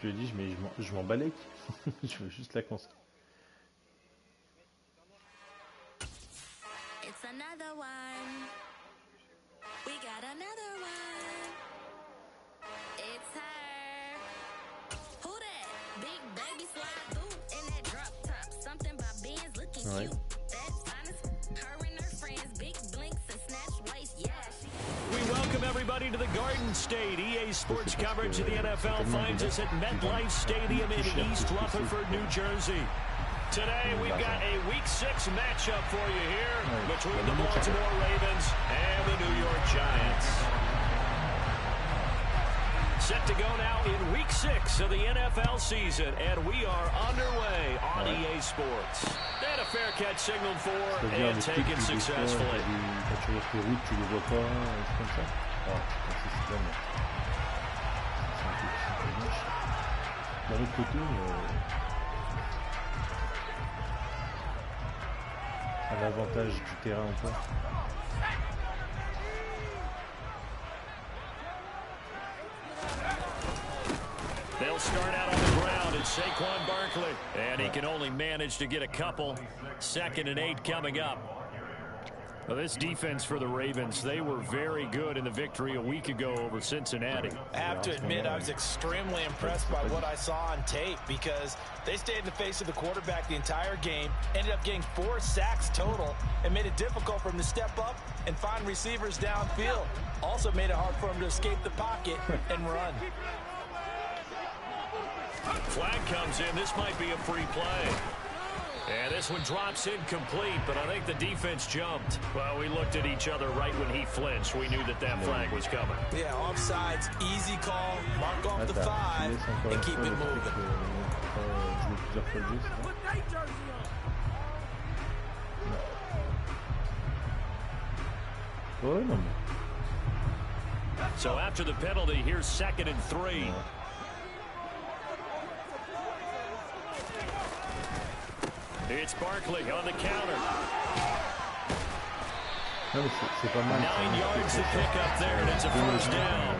lui ai dit, mais je m'en balèque. Je veux juste la console. It's another one. We got another one. It's her. Who that? Big baby slide through in that drop top. Something about Benz looking cute. That's honest. Her and her friends, big blinks and snatch waist. Yeah. We welcome everybody to the Garden State. EA Sports coverage of the NFL finds us at MetLife Stadium in East Rutherford, New Jersey. Today, we've got a Week 6 matchup for you here between the Baltimore Ravens and the New York Giants. Set to go now in Week 6 of the NFL season, and we are underway on EA Sports. They had a fair catch signaled for and taken successfully. D'un autre côté, à l'avantage du terrain ou pas. They'll start out on the ground. It's Saquon Barkley, and he can only manage to get a couple. 2nd and 8 coming up. Well, this defense for the Ravens, they were very good in the victory a week ago over Cincinnati. I have to admit, I was extremely impressed by what I saw on tape because they stayed in the face of the quarterback the entire game, ended up getting 4 sacks total, and made it difficult for him to step up and find receivers downfield. Also made it hard for him to escape the pocket and run. Flag comes in. This might be a free play. And this one drops incomplete, but I think the defense jumped. Well, we looked at each other right when he flinched. We knew that that flag was coming. Yeah, offsides, easy call, mark off the 5, and keep it moving. So after the penalty, here's 2nd and 3. It's Barkley on the counter. 9 yards to pick up there, and it's a first down.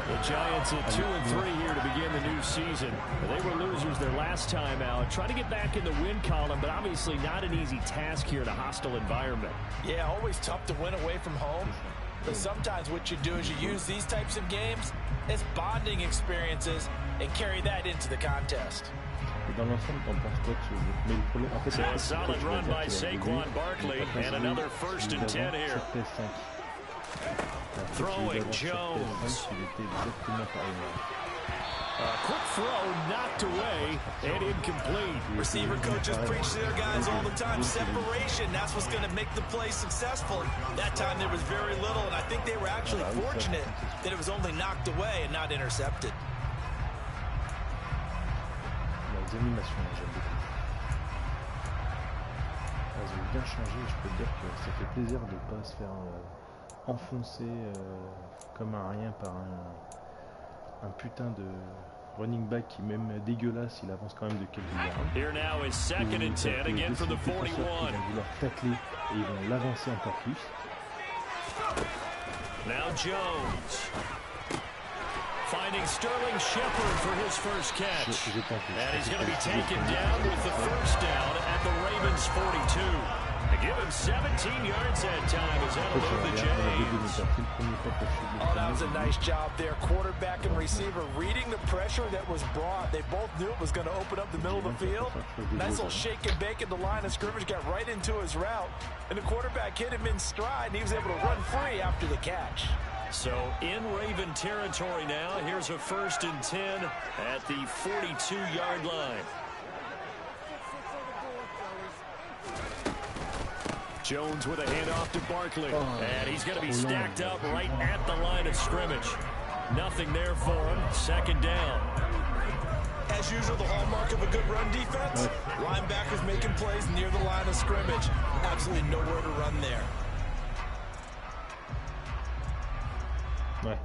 The Giants at 2 and 3 here to begin the new season. They were losers their last time out. Trying to get back in the win column, but obviously not an easy task here in a hostile environment. Yeah, always tough to win away from home. But sometimes what you do is you use these types of games as bonding experiences and carry that into the contest. So a solid run by Saquon Barkley, and another 1st and 10 here. Throwing Jones. Quick throw knocked away and incomplete. Receiver coaches preach to their guys all the time. Separation, that's what's going to make the play successful. That time there was very little, and I think they were actually fortunate that it was only knocked away and not intercepted. Les animations, j'aime beaucoup. Elles ont bien changé, je peux te dire que ça fait plaisir de ne pas se faire enfoncer comme un rien par un putain de running back qui, même dégueulasse, il avance quand même de quelques yards. Here now is 2nd and 10 again from the 41. Ils vont vouloir tacler et ils vont l'avancer encore plus. Now Jones. Finding Sterling Shepard for his first catch. And he's going to be taken down with the first down at the Ravens 42. They give him 17 yards that time as out of the James. Oh, that was a nice job there. Quarterback and receiver reading the pressure that was brought. They both knew it was going to open up the middle of the field. Nice little shake and bake at the line of scrimmage, got right into his route. And the quarterback hit him in stride, and he was able to run free after the catch. So in Raven territory now, here's a 1st and 10 at the 42-yard line. Jones with a handoff to Barkley, and he's going to be stacked up right at the line of scrimmage. Nothing there for him. 2nd down. As usual, the hallmark of a good run defense, linebackers making plays near the line of scrimmage. Absolutely nowhere to run there. Ouais.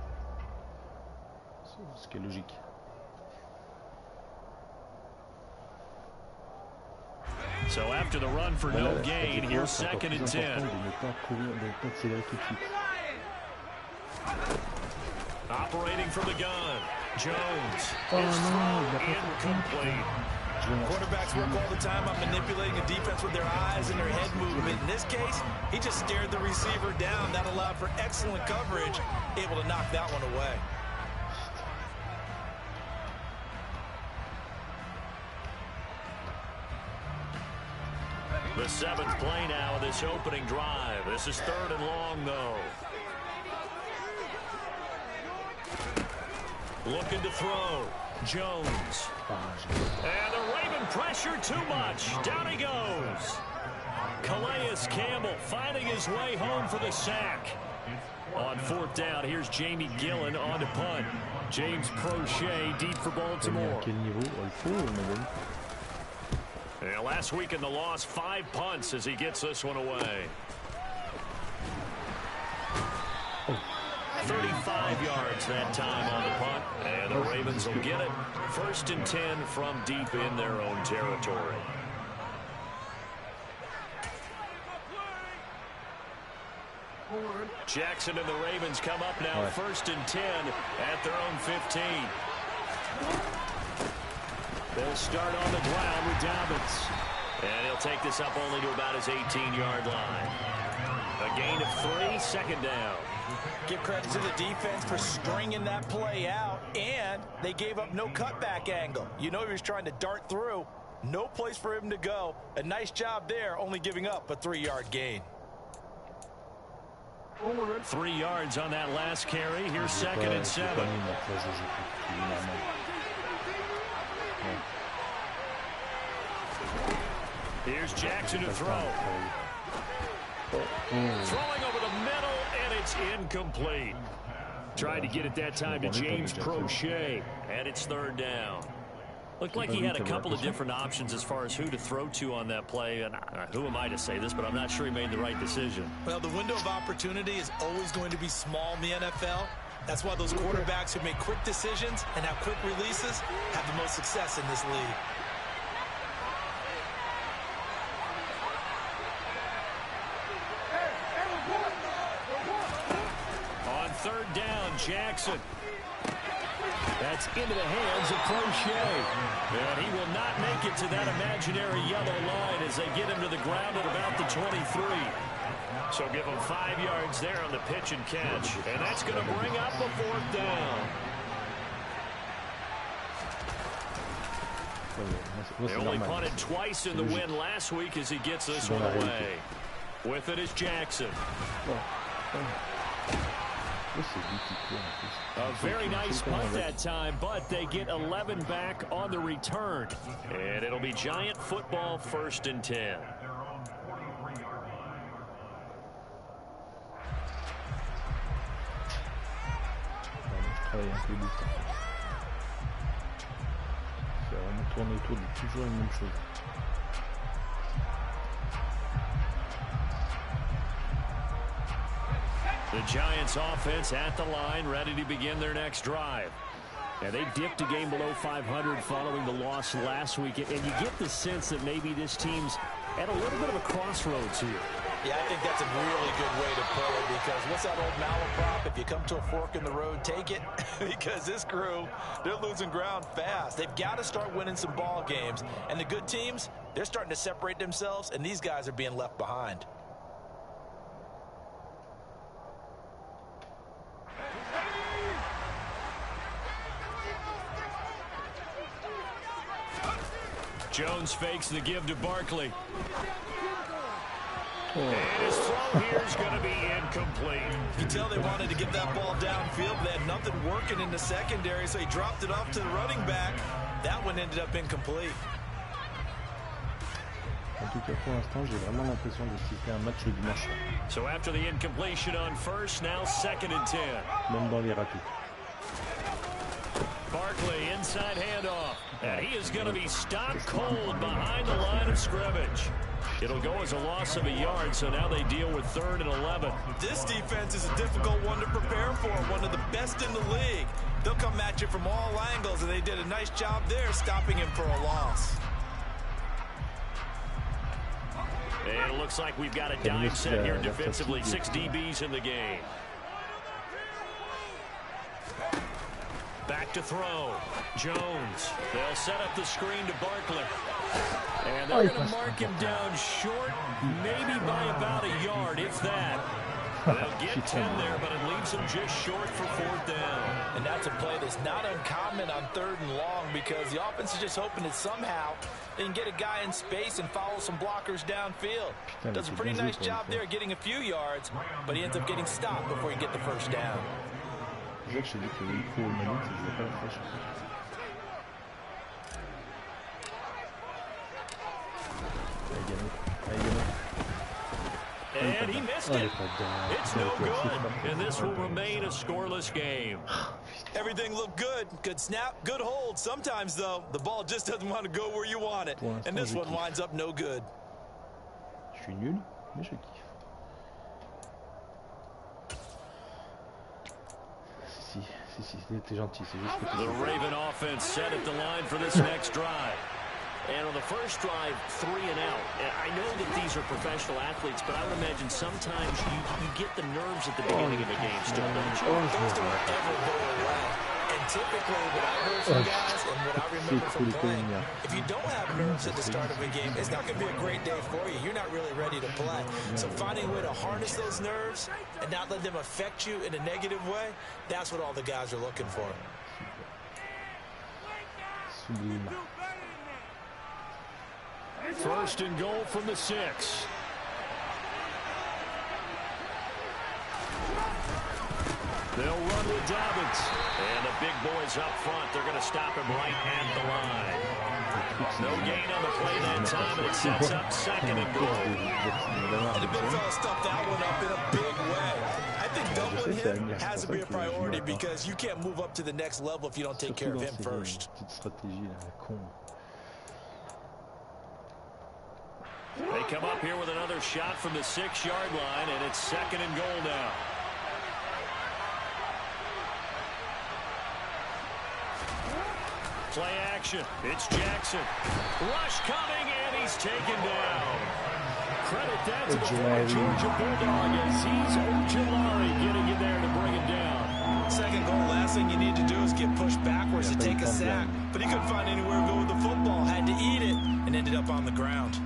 Ce qui est logique. So after the run for no gain, here's 2nd and 10. Operating from the gun. Jones. His throw incomplete. Quarterbacks work all the time on manipulating a defense with their eyes and their head movement. In this case, he just stared the receiver down. That allowed for excellent coverage, able to knock that one away. The 7th play now of this opening drive. This is 3rd and long, though. Looking to throw. Jones. And the Raven pressure too much. Down he goes. Calais Campbell finding his way home for the sack. On 4th down, here's Jamie Gillen on to punt. James Prochet deep for Baltimore. Yeah, last week in the loss, 5 punts as he gets this one away. 35 yards that time on the punt, and the Ravens will get it. 1st and 10 from deep in their own territory. Jackson and the Ravens come up now. 1st and 10 at their own 15. They'll start on the ground with Dobbins. And he'll take this up only to about his 18-yard line. A gain of 3, 2nd down. Give credit to the defense for stringing that play out, and they gave up no cutback angle. You know he was trying to dart through. No place for him to go. A nice job there, only giving up a 3-yard gain. 3 yards on that last carry. Here's 2nd and 7. Here's Jackson to throw. Throwing over the middle, and it's incomplete. Tried to get it that time to James Prochet, and it's 3rd down. Looked like he had a couple of different options as far as who to throw to on that play. And who am I to say this, but I'm not sure he made the right decision. Well, the window of opportunity is always going to be small in the NFL. That's why those quarterbacks who make quick decisions and have quick releases have the most success in this league. On 3rd down, Jackson. That's into the hands of Prochet. And he will not make it to that imaginary yellow line as they get him to the ground at about the 23. So give him 5 yards there on the pitch and catch. And that's going to bring up a 4th down. They only punted twice in the win last week as he gets this one away. With it is Jackson. A very nice punt that time, but they get 11 back on the return. And it'll be Giant football, 1st and 10. The Giants offense at the line, ready to begin their next drive. And they dipped a game below 500 following the loss last week. And you get the sense that maybe this team's at a little bit of a crossroads here. Yeah, I think that's a really good way to put it, because what's that old malaprop? If you come to a fork in the road, take it. Because this crew, they're losing ground fast. They've got to start winning some ball games. And the good teams, they're starting to separate themselves, and these guys are being left behind. Jones fakes the give to Barkley. And his throw here is going to be incomplete. You can tell they wanted to get that ball downfield. They had nothing working in the secondary, so he dropped it off to the running back. That one ended up incomplete. So after the incompletion on 1st, now 2nd and 10. Barkley, inside handoff. And he is going to be stopped cold behind the line of scrimmage. It'll go as a loss of a yard, so now they deal with 3rd and 11. This defense is a difficult one to prepare for, one of the best in the league. They'll come at you from all angles, and they did a nice job there stopping him for a loss. And it looks like we've got a dime set here defensively. 6 DBs in the game. Back to throw. Jones. They'll set up the screen to Barkley. And they're going to mark him down short, maybe by about a yard, if that. They'll get 10 there, but it leaves them just short for 4th down. And that's a play that's not uncommon on 3rd and long because the offense is just hoping that somehow they can get a guy in space and follow some blockers downfield. Does a pretty nice job there getting a few yards, but he ends up getting stopped before he get the 1st down. And he missed it. It's no good. And this will remain a scoreless game. Everything looked good. Good snap, good hold. Sometimes, though, the ball just doesn't want to go where you want it. And this one winds up no good. Je suis nul, mais je kiffe. Si, t'es gentil, c'est juste que tu... The Raven offense set at the line for this next drive. And on the first drive, 3 and out. I know that these are professional athletes, but I would imagine sometimes you get the nerves at the beginning of a game still, don't you? Those don't ever go away. And typically, what I've heard from guys and what I remember from playing, if you don't have nerves at the start of a game, it's not going to be a great day for you. You're not really ready to play. So finding a way to harness those nerves and not let them affect you in a negative way, that's what all the guys are looking for. Sublime. 1st and goal from the 6. They'll run with Dobbins. And the big boys up front, they're going to stop him right at the line. No gain on the play that time, and it sets up 2nd and goal. And the big fella stuffed that one up in a big way. I think doubling him has to be a priority because you can't move up to the next level if you don't take care of him first. They come up here with another shot from the 6-yard line, and it's 2nd and goal now. Play action. It's Jackson. Rush coming, and he's taken down. Credit that to the former Georgia Bulldog as he's Ojulari getting in there to bring him down. 2nd goal, last thing you need to do is get pushed backwards to take a sack. But he couldn't find anywhere to go with the football. Had to eat it and ended up on the ground.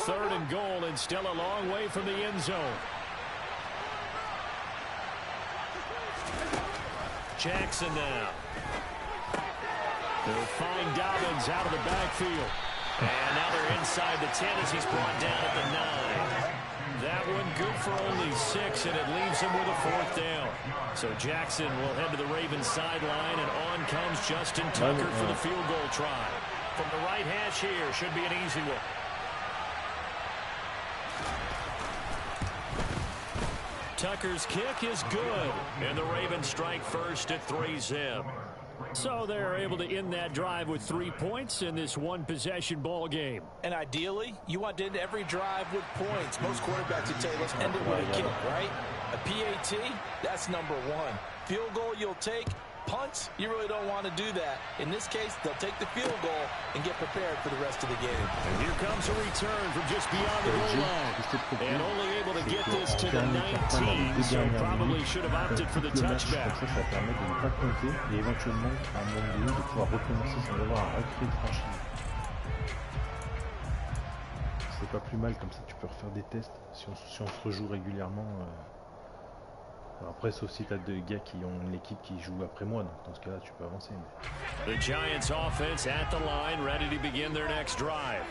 Third and goal, and still a long way from the end zone. Jackson now. They'll find Dobbins out of the backfield. And now they're inside the 10 as he's brought down at the 9. That one good for only 6, and it leaves him with a 4th down. So Jackson will head to the Ravens sideline, and on comes Justin Tucker for the field goal try. From the right hash here, should be an easy one. Tucker's kick is good, and the Ravens strike first at 3-zip. So they're able to end that drive with 3 points in this one-possession ball game. And ideally, you want to end every drive with points. Most quarterbacks would tell you, let's end it with a kick, right? A PAT, that's number 1. Field goal you'll take. Punts, you really don't want to do that. In this case, they'll take the field goal and get prepared for the rest of the game. And here comes a return from just beyond the goal line. And only able to get this to the 19, so probably should have opted for the touchback. Ça permet de ne pas compter et éventuellement, à un moment donné, de pouvoir recommencer sans avoir à recréer de franchise. C'est pas plus mal, comme ça tu peux refaire des tests si on se rejoue régulièrement. Après, sauf si tu as des gars qui ont une équipe qui joue après moi, donc dans ce cas-là, tu peux avancer. The Giants offense at the line, ready to begin their next drive.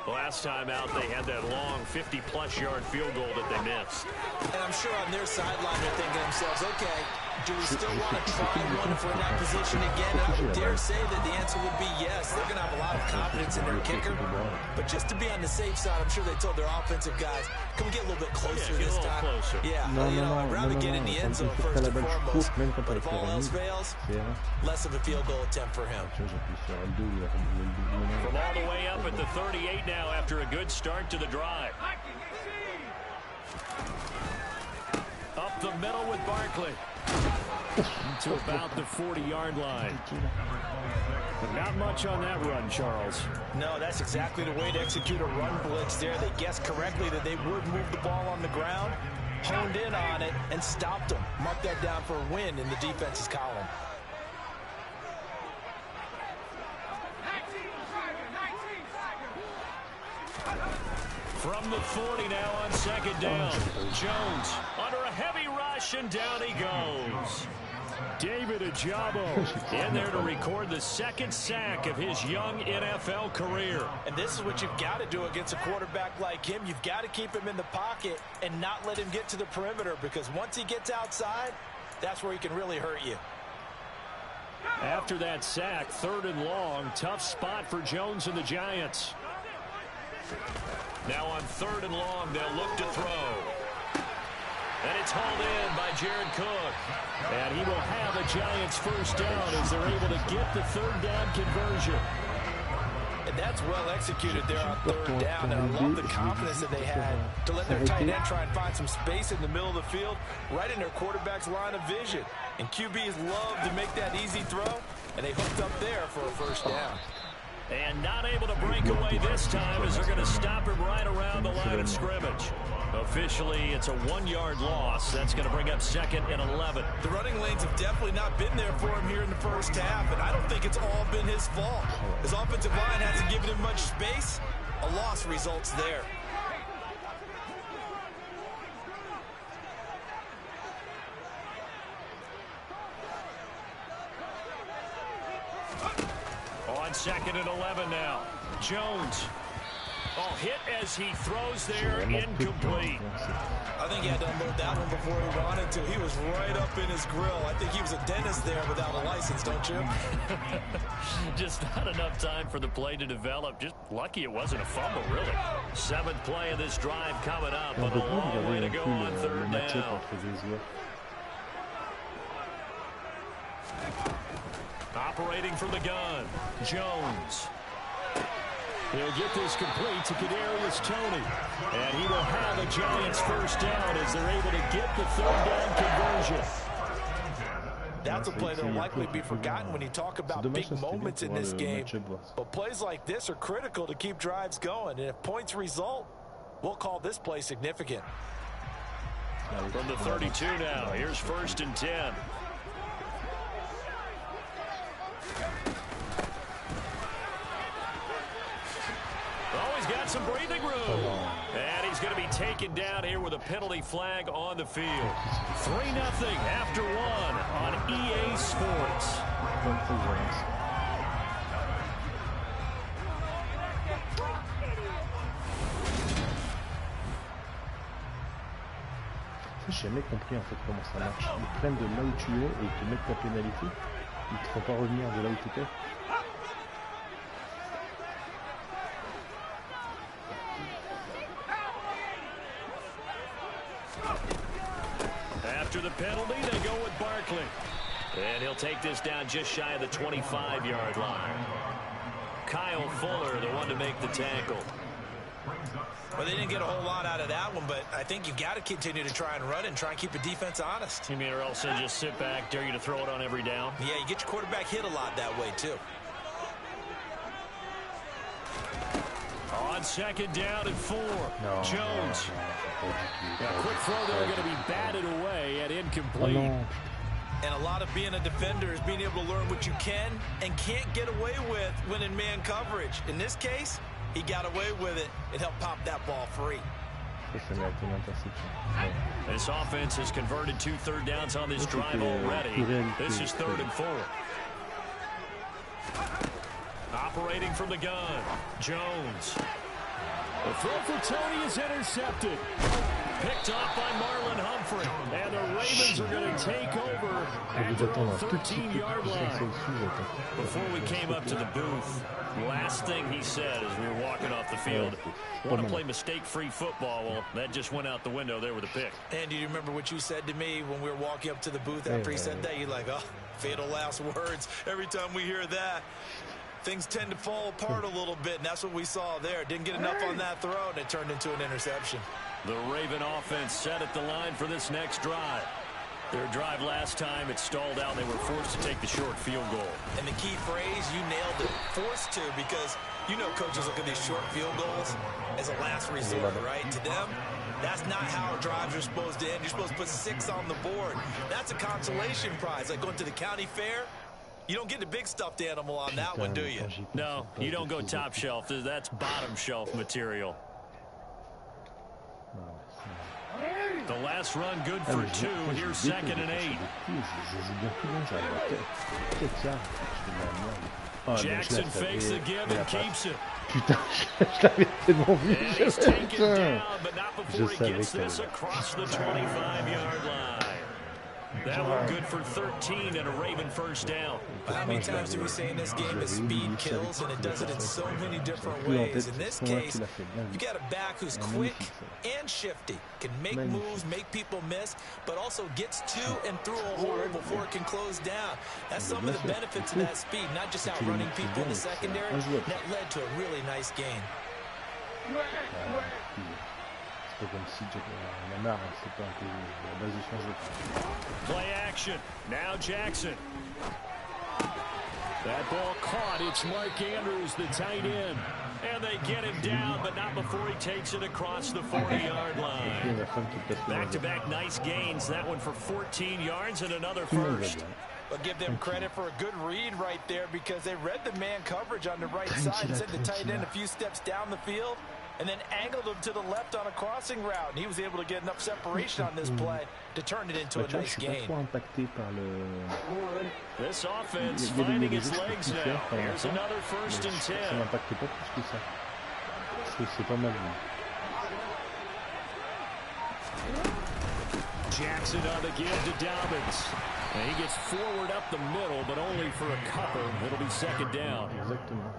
Last time out, they had that long 50-plus yard field goal that they missed. And I'm sure on their sideline they're thinking to themselves, okay, do we still want to try one if we're in that position again? And I would dare say that the answer would be yes. They're going to have a lot of confidence in their kicker. But just to be on the safe side, I'm sure they told their offensive guys, can we get a little bit closer this time? Closer. Yeah, I'd rather get in the end zone first and foremost. But if all else fails, less of a field goal attempt for him. From all the way up at the 38 now after a good start to the drive. Up the middle with Barkley. to about the 40-yard line. But not much on that run, Charles. No, that's exactly the way to execute a run blitz there. They guessed correctly that they would move the ball on the ground, honed in on it, and stopped them. Mark that down for a win in the defense's column. From the 40 now on second down. Jones under a heavy rush, and down he goes. David Ojabo in there to record the second sack of his young NFL career. And this is what you've got to do against a quarterback like him. You've got to keep him in the pocket and not let him get to the perimeter, because once he gets outside, that's where he can really hurt you. After that sack, 3rd and long, tough spot for Jones and the Giants. Now on 3rd and long, they'll look to throw. And it's hauled in by Jared Cook. And he will have a Giants first down as they're able to get the 3rd down conversion. And that's well executed there on 3rd down. And I love the confidence that they had to let their tight end try and find some space in the middle of the field, right in their quarterback's line of vision. And QBs love to make that easy throw, and they hooked up there for a first down. And not able to break away this time as they're going to stop him right around the line of scrimmage. Officially, it's a 1-yard loss. That's going to bring up 2nd and 11. The running lanes have definitely not been there for him here in the first half, and I don't think it's all been his fault. His offensive line hasn't given him much space. A loss results there. On 2nd and 11 now. Jones. Oh, hit as he throws there, incomplete. I think he had to unload that one before he wanted to. He was right up in his grill. I think he was a dentist there without a license, don't you? Just not enough time for the play to develop. Just lucky it wasn't a fumble, really. 7th play of this drive coming up, but a long way to go on 3rd down. Operating from the gun, Jones. He'll get this complete to Kadarius Toney. And he will have a Giants first down as they're able to get the 3rd down conversion. That's a play that will likely be forgotten when you talk about big moments in this game. But plays like this are critical to keep drives going. And if points result, we'll call this play significant. From the 32 now, here's 1st and 10. Got some breathing room. And he's going to be taken down here with a penalty flag on the field. 3-0 after 1 on EA Sports. J'ai jamais compris en fait comment ça marche. Ils prennent de là où tu es et ils te mettent ta pénalité. Ils te font pas revenir de là où tu étais. After the penalty, they go with Barkley. And he'll take this down just shy of the 25-yard line. Kyle Fuller, the one to make the tackle. Well, they didn't get a whole lot out of that one, but I think you've got to continue to try and run and try and keep the defense honest. You mean or else they just sit back, dare you to throw it on every down? Yeah, you get your quarterback hit a lot that way, too. On 2nd down and 4. Jones. A quick throw there going to be batted away and incomplete. And a lot of being a defender is being able to learn what you can and can't get away with when in man coverage. In this case, he got away with it and helped pop that ball free. This offense has converted 2 third downs on this drive already. This is 3rd and 4. Operating from the gun, Jones. The throw for Toney is intercepted. Picked off by Marlon Humphrey. And the Ravens are going to take over at their own 13-yard line. Before we came up to the booth, last thing he said as we were walking off the field, want to play mistake-free football. Well, that just went out the window there with a pick. And do you remember what you said to me when we were walking up to the booth after he said that? You're like, oh, fatal last words. Every time we hear that, things tend to fall apart a little bit, and that's what we saw there. Didn't get enough on that throw, and it turned into an interception. The Raven offense set at the line for this next drive. Their drive last time, it stalled out. They were forced to take the short field goal. And the key phrase, you nailed it, forced to, because you know coaches look at these short field goals as a last resort, right? To them, that's not how drives are supposed to end. You're supposed to put 6 on the board. That's a consolation prize. Like going to the county fair, you don't get the big stuffed animal on that one, do you? No, you don't go top shelf. That's bottom shelf material. The last run good for 2. Here's 2nd and 8. Jackson fakes the give and keeps it. Putain, je l'avais tellement vu. He's taken down, but not before he gets this across the 25-yard line. That one good for 13 and a Raven first down. How many times do we say in this game that speed kills, and it does it in so many different ways? In this case, you got a back who's quick and shifty, can make moves, make people miss, but also gets to and through a hole before it can close down. That's some of the benefits of that speed, not just outrunning people in the secondary. That led to a really nice gain. C'est comme si Lamar, c'est pas un peu la base de son jeu. Play action. Now Jackson. That ball caught. It's Mark Andrews, the tight end. And they get him down, but not before he takes it across the 40-yard line. Back-to-back nice gains. That one for 14 yards and another first. But give them credit for a good read right there, because they read the man coverage on the right side and sent the tight end a few steps down the field and then angled him to the left on a crossing route. And he was able to get enough separation on this play to turn it into a nice gain. This offense finding its legs now. Here's another 1st and 10. Ça n'impacte pas plus que ça. Parce que c'est pas mal. Jackson on the give to Dobbins. And he gets forward up the middle, but only for a couple. It'll be 2nd down. Exactement.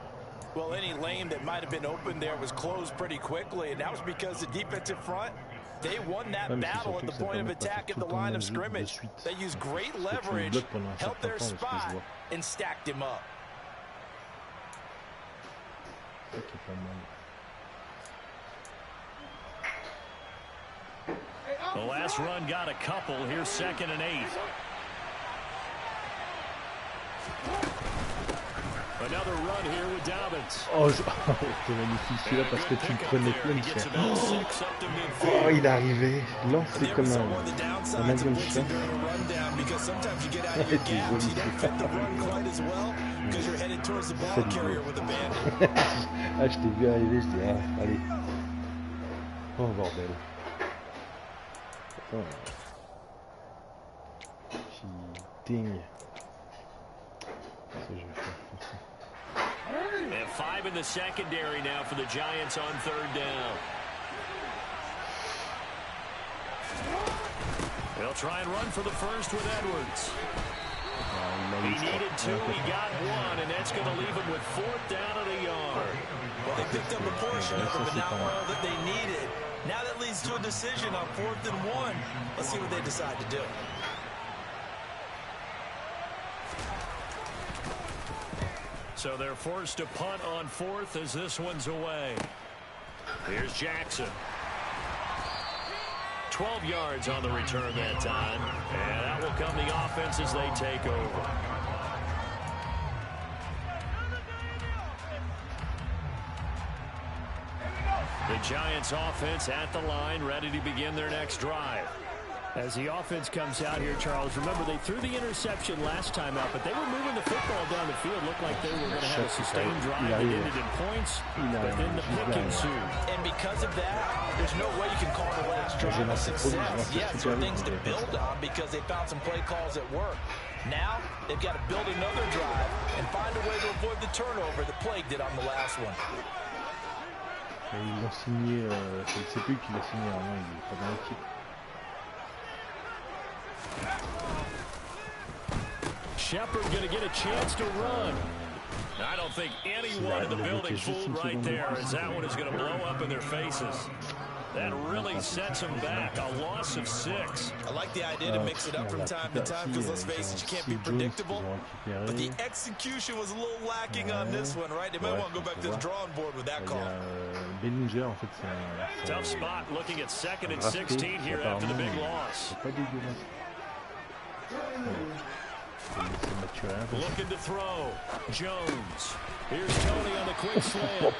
Well, any lane that might have been open there was closed pretty quickly, and that was because the defensive front, they won that battle at the point of attack at the line of scrimmage. They used great leverage, held their spot, and stacked him up. The last run got a couple. Here's 2nd and 8. Another run here with Dobbins. Oh, c'était magnifique celui-là parce que tu le prenais plein de fer. Oh, il est arrivé, lancé comme un avion de chasse. C'était joli. Ah, je t'ai vu arriver, je dis, ah, allez. Oh, bordel. Attends. Cheating. Qu'est-ce que je vais faire? And 5 in the secondary now for the Giants on 3rd down. They'll try and run for the first with Edwards. He needed 2, he got 1, and that's going to leave him with 4th down at a yard. Well, they picked up a portion of it, but not all that they needed. Now that leads to a decision on 4th and 1. Let's see what they decide to do. So they're forced to punt on 4th as this one's away. Here's Jackson. 12 yards on the return that time. And that will come the offense as they take over. The Giants offense at the line, ready to begin their next drive. As the offense comes out here, Charles, remember they threw the interception last time out, but they were moving the football down the field. Looked like they were going to have a sustained drive that ended in points, but then the pick ensued. And because of that, there's no way you can call the last drive a success. Yes, there are things to build on because they found some play calls that work. Now, they've got to build another drive and find a way to avoid the turnover that plagued it on the last one. Ils l'ont signé, je ne sais plus qui l'a signé avant, il est pas dans l'équipe. Shepard going to get a chance to run. I don't think anyone in the building fooled right there, as that one is going to blow up in their faces. That really sets them back. A loss of 6. I like the idea to mix it up from time to time because, let's face it, you can't be predictable. But the execution was a little lacking on this one, right? They might want to go back to the drawing board with that call. Bellinger, en fait, c'est tough spot looking at 2nd and 16 here after the big loss. Looking to throw. Jones. Here's Tony on the quick slant.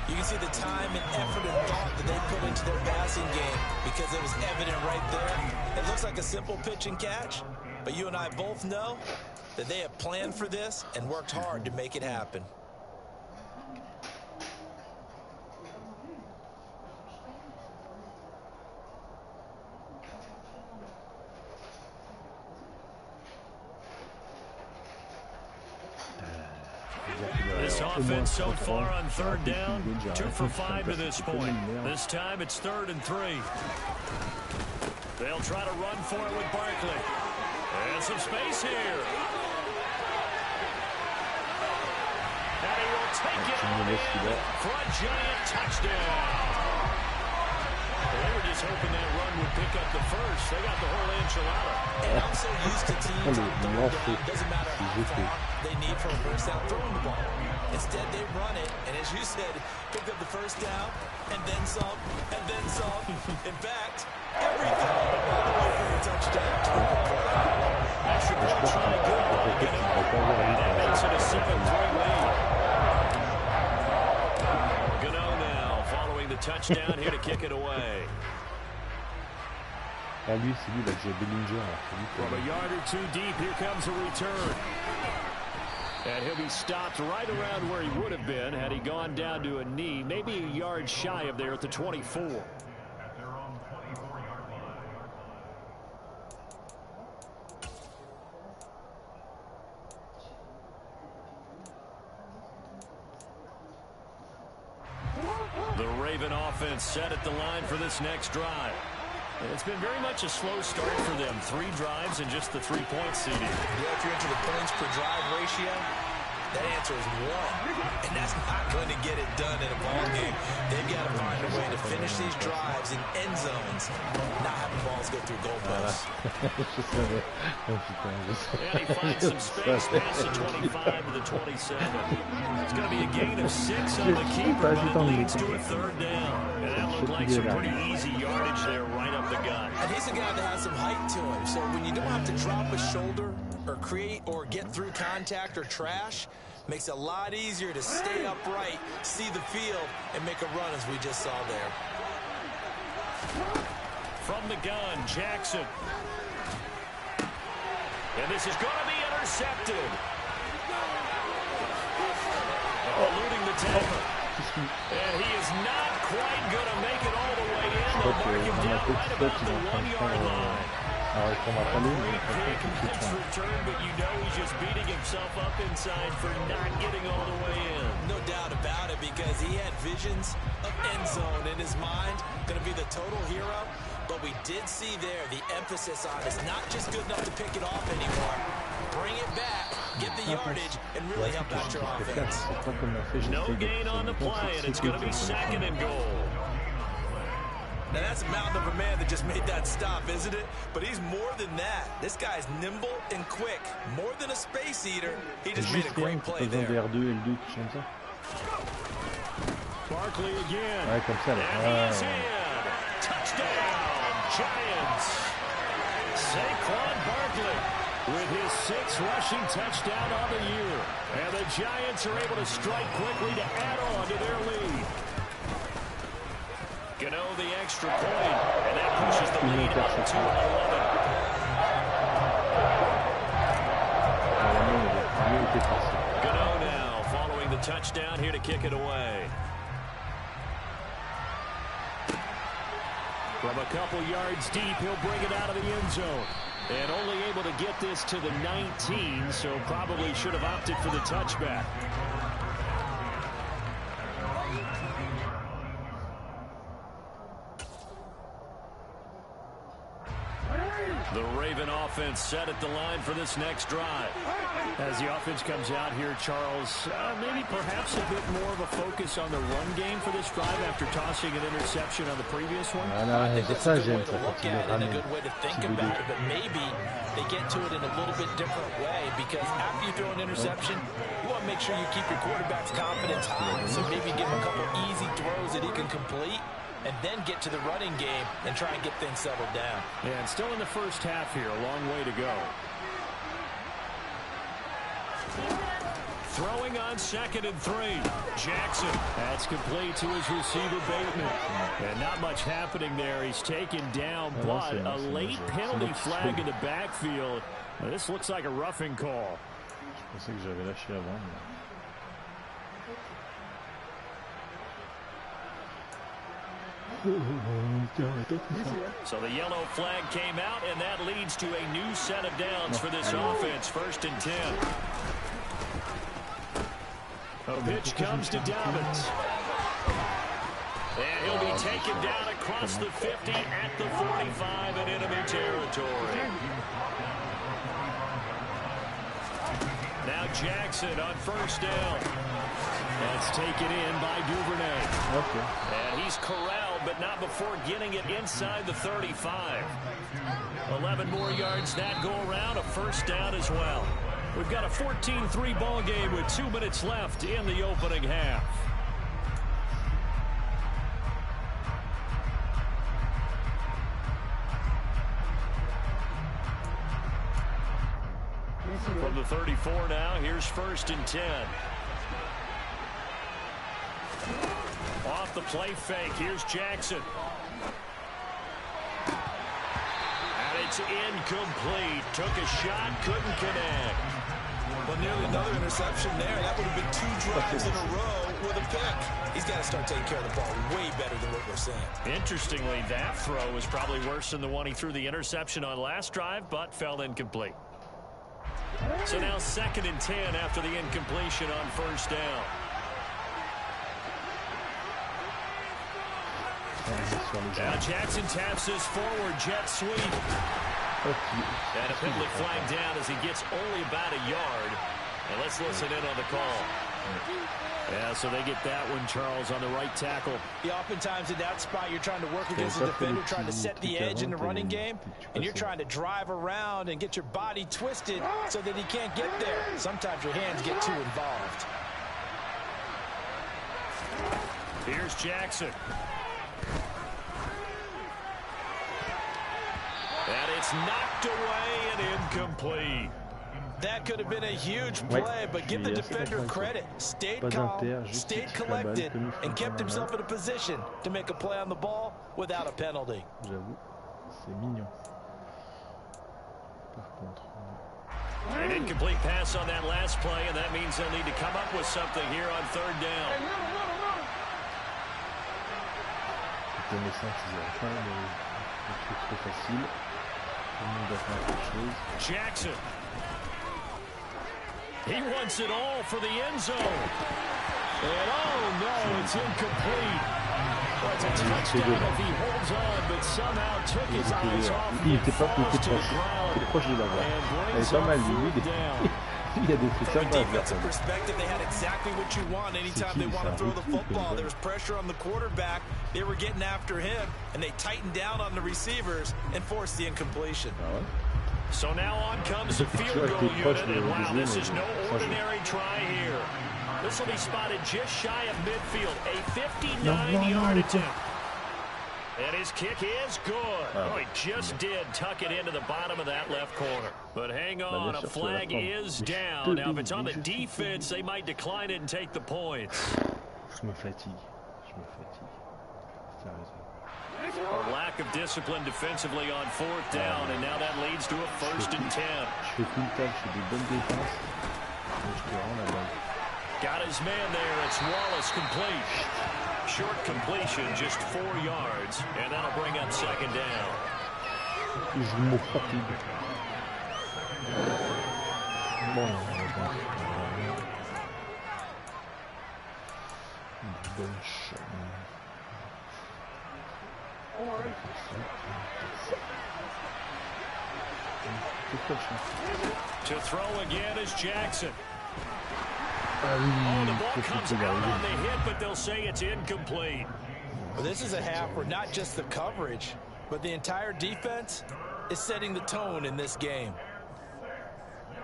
You can see the time and effort and thought that they put into their passing game because it was evident right there. It looks like a simple pitch and catch, but you and I both know that they have planned for this and worked hard to make it happen. This offense so far on third down, 2 for 5 to this point. This time it's 3rd and 3. They'll try to run for it with Barkley. And some space here. And he will take it all in for a giant touchdown. They were just hoping that run would pick up the first. They got the whole enchilada. And I'm so used to teams on third down. Doesn't matter how far they need for a first down throwing the ball. Instead, they run it, and as you said, pick up the first down, and then some, and then some. In fact, everything all the way for a touchdown. Extra point try good. And that makes it a 7-3 lead. Gano now following the touchdown here to kick it away. Lui, c'est lui, il a déjà Bellinger. From a yard or 2 deep, here comes a return. And he'll be stopped right around where he would have been had he gone down to a knee, maybe a yard shy of there at the 24. The Raven offense set at the line for this next drive. It's been very much a slow start for them. 3 drives and just the 3-point seeding. Yeah, if you're into the points per drive ratio, that answer is 1. And that's not going to get it done in a ball game. They've got to find a way to finish these drives in end zones, not having balls go through goalposts. And he finds some space past the 25 to the 27. It's going to be a gain of 6 on the keeper, but it leads to a 3rd down. And that looked like some pretty easy yardage there right up the gut. And he's a guy that has some height to him, so when you don't have to drop a shoulder or create or get through contact or trash, makes it a lot easier to stay upright, see the field, and make a run as we just saw there. From the gun, Jackson. And this is going to be intercepted. Eluding the tackle. And he is not quite going to make it all the way in. They'll mark him down right about the 1-yard line. Great pick and pass return, but you know he's just beating himself up inside for not getting all the way in. No doubt about it, because he had visions of end zone in his mind. Going to be the total hero. But we did see there the emphasis on it's not just good enough to pick it off anymore. Bring it back, get the yardage, and really help out your offense. No gain on the play, and it's going to be 2nd and goal. Now that's a mountain of a man that just made that stop, isn't it? But he's more than that. This guy's nimble and quick. More than a space eater. He just made a great play there. Barkley again. Ouais, comme ça, là. And he's in. Touchdown, Giants. Saquon Barkley with his 6th rushing touchdown on the year. And the Giants are able to strike quickly to add on to their lead. Gano the extra point, and that pushes the lead up to 11. Gano now following the touchdown here to kick it away. From a couple yards deep, he'll bring it out of the end zone. And only able to get this to the 19, so probably should have opted for the touchback. The Raven offense set at the line for this next drive. As the offense comes out here, Charles, maybe perhaps a bit more of a focus on the run game for this drive after tossing an interception on the previous one. I think that's a good way to look at it and a good way to think about it, but maybe they get to it in a little bit different way, because after you throw an interception, you want to make sure you keep your quarterback's confidence high, so maybe give him a couple easy throws that he can complete. and then get to the running game and try and get things settled down. Yeah, and still in the first half here, a long way to go. Throwing on 2nd and 3. Jackson. That's complete to his receiver, Bateman. And not much happening there. He's taken down, but a late penalty flag in the backfield. This looks like a roughing call. Je pensais que j'avais lâché avant. So the yellow flag came out, and that leads to a new set of downs for this offense. 1st and 10. A pitch comes to Dobbins. And he'll be taken down across the 50 at the 45 in enemy territory. Now Jackson on 1st down. That's taken in by Duvernay. Okay. And he's corralled, but not before getting it inside the 35. 11 more yards that go around, a 1st down as well. We've got a 14-3 ball game with 2 minutes left in the opening half. From the 34 now, here's 1st and 10. Off the play fake, here's Jackson. And it's incomplete. Took a shot, couldn't connect. Well, nearly another interception there. That would have been 2 drives in a row with a pick. He's got to start taking care of the ball way better than what we're seeing. Interestingly, that throw was probably worse than the one he threw the interception on last drive, but fell incomplete. So now 2nd and 10 after the incompletion on 1st down. Now Jackson taps his forward jet sweep. And a penalty flag down as he gets only about a yard. And let's listen in on the call. Yeah, so they get that one, Charles, on the right tackle. Yeah, oftentimes in that spot, you're trying to work against the defender, trying to set the edge in the running game, and you're trying to drive around and get your body twisted so that he can't get there. Sometimes your hands get too involved. Here's Jackson. And it's knocked away and incomplete. That could have been a huge play, but give the defender credit. Stayed calm, stayed collected, and kept himself in a position to make a play on the ball without a penalty. J'avoue, c'est mignon. Par contre... An incomplete pass on that last play, and that means they'll need to come up with something here on 3rd down. Connaissant qu'ils avaient faim, le truc trop facile. Tout le monde doit faire quelque chose. Jackson. He wants it all for the end zone. And oh no, it's incomplete. Well, it's a touchdown if he holds on, but somehow took his eyes off the ball to the ground. Il est proche de l'avoir. Elle est pas mal, lui. Il y a des trucs From a sympas à faire. defensive perspective, they had exactly what you want anytime they want to throw the football. There was pressure on the quarterback. They were getting after him, and they tightened down on the receivers and forced the incompletion. So now on comes the field goal unit, and wow, this is no ordinary try here. This will be spotted just shy of midfield, a 59-yard attempt. And his kick is good. Oh, he just did tuck it into the bottom of that left corner. But hang on, a flag is down. Now, if it's on the defense, they might decline it and take the points. Je me fatigue. T'as raison. A lack of discipline defensively on 4th down, and now that leads to a 1st and 10. Je fais tout le temps, je fais des bonnes défenses. Mais je te rends la balle. Got his man there. It's Wallace complete. Short completion, just 4 yards, and that'll bring up 2nd down. Je me fatigue. Bon, une bonne chaîne. To throw again is Jackson. Oh, the ball comes out on the hit, but they'll say it's incomplete. Well, this is a half where not just the coverage, but the entire defense is setting the tone in this game.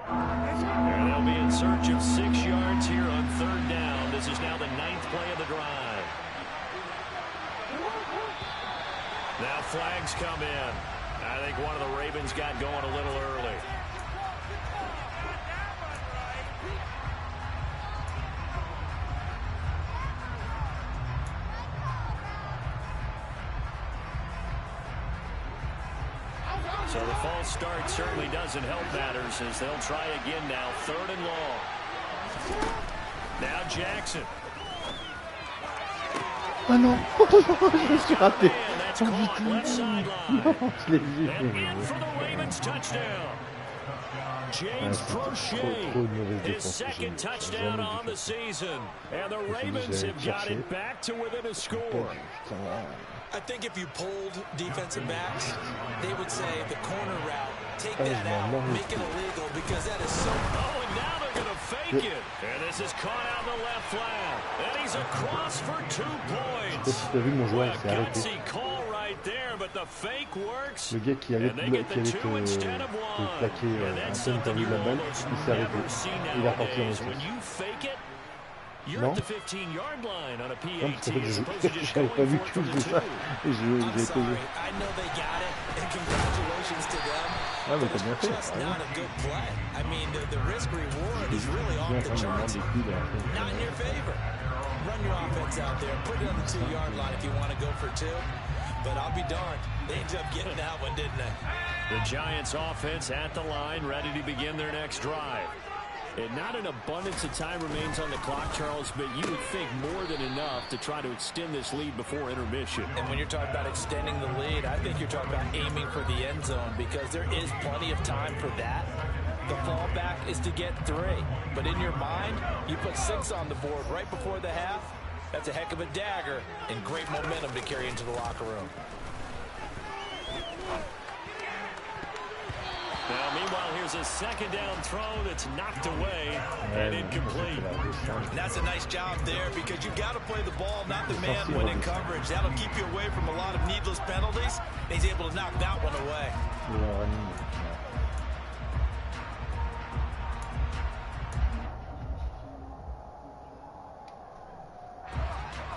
And they'll be in search of 6 yards here on 3rd down. This is now the 9th play of the drive. Now flags come in. I think one of the Ravens got going a little early. So the false start certainly doesn't help matters as they'll try again now. 3rd and long. Now Jackson. Ah non, je me suis raté. That's caught left sideline. Non, je l'ai vu. And in for the Ravens touchdown. James Prochet, his 2nd touchdown on the season. And the Ravens have got it back to within a score. I think if you polled defensive backs, they would say the corner route, take that out, make it illegal, because that is so... Oh, and now they're going to fake it. And this is caught out in the left flat. And he's across for 2 points. Well, gutsy call right there, but the fake works. Le gars qui allait plaquer Antoine, t'as vu la balle, il s'est arrêté. Il a parti en retrait. You're at the 15-yard line on a PAT. Non, parce qu'en fait, j'avais pas vu que je faisais ça. Et j'ai posé. Ah, mais t'as bien fait. I mean, the risk reward is really off the charts. Not in your favor. Run your offense out there. Put it on the 2-yard line if you want to go for 2. But I'll be darned. They ended up getting that one, didn't they? The Giants offense at the line, ready to begin their next drive. And not an abundance of time remains on the clock, Charles, but you would think more than enough to try to extend this lead before intermission. And when you're talking about extending the lead, I think you're talking about aiming for the end zone because there is plenty of time for that. The fallback is to get 3. But in your mind, you put 6 on the board right before the half. That's a heck of a dagger and great momentum to carry into the locker room. Now, meanwhile, here's a 2nd down throw that's knocked away and incomplete. And that's a nice job there because you've got to play the ball, not the man when in coverage. That'll keep you away from a lot of needless penalties. And he's able to knock that one away.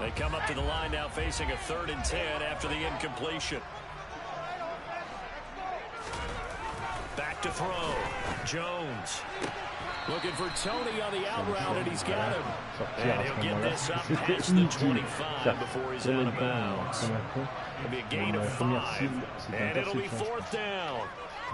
They come up to the line now facing a 3rd and 10 after the incompletion. Back to throw. Jones. Looking for Tony on the out route, and he's got him. And he'll get this up past the 25 before he's out of bounds. It'll be a gain of 5, and it'll be 4th down.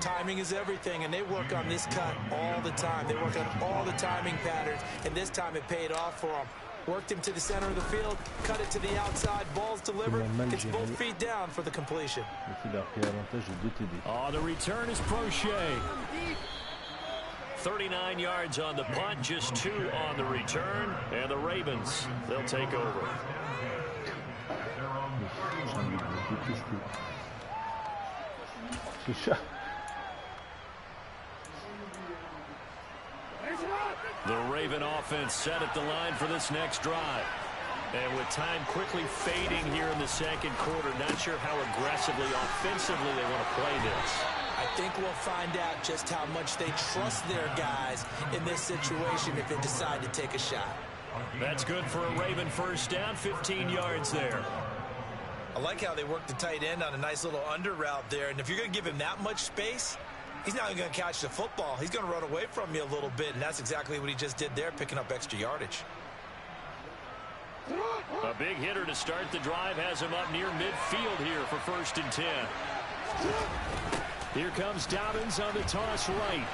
Timing is everything, and they work on this cut all the time. They work on all the timing patterns, and this time it paid off for them. Worked him to the center of the field, cut it to the outside, ball's delivered, gets both feet down for the completion. Oh, the return is Prochet. 39 yards on the punt, just 2 on the return, and the Ravens, they'll take over. The Raven offense set at the line for this next drive. And with time quickly fading here in the 2nd quarter, not sure how aggressively, offensively they want to play this. I think we'll find out just how much they trust their guys in this situation if they decide to take a shot. That's good for a Raven 1st down, 15 yards there. I like how they work the tight end on a nice little under route there. And if you're going to give him that much space, he's not even going to catch the football. He's going to run away from you a little bit, and that's exactly what he just did there, picking up extra yardage. A big hitter to start the drive has him up near midfield here for 1st and 10. Here comes Dobbins on the toss right.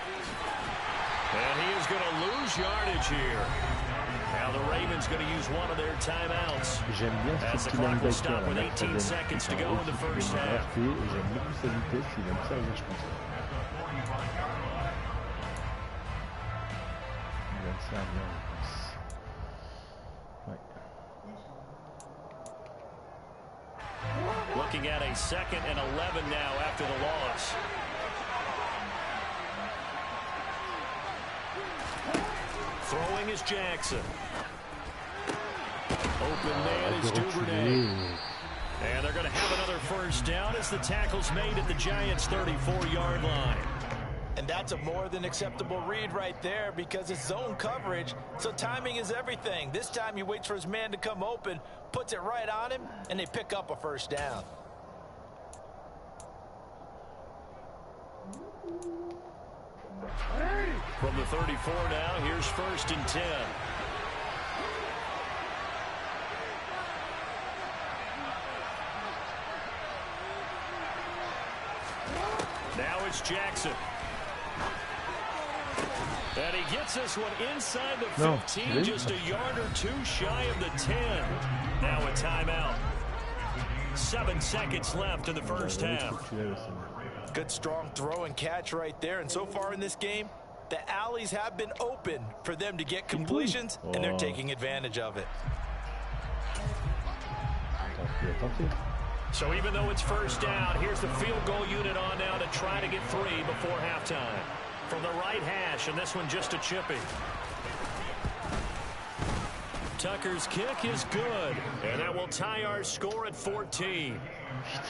And he is going to lose yardage here. Now the Ravens going to use one of their timeouts. As the clock will stop with 18 seconds to go in the 1st half. Looking at a 2nd and 11 now after the loss. Throwing is Jackson. Open man is Duvernay. And they're going to have another 1st down as the tackle's made at the Giants' 34-yard line. And that's a more than acceptable read right there because it's zone coverage, so timing is everything. This time he waits for his man to come open, puts it right on him, and they pick up a 1st down. From the 34 now, here's 1st and 10. Now it's Jackson. And he gets this one inside the 15, just a yard or two shy of the 10. Now a timeout. 7 seconds left in the first half. Good strong throw and catch right there. And so far in this game, the alleys have been open for them to get completions, and they're taking advantage of it. So even though it's first down, here's the field goal unit on now to try to get 3 before halftime. From the right hash, and this one just a chippy. Tucker's kick is good, and that will tie our score at 14.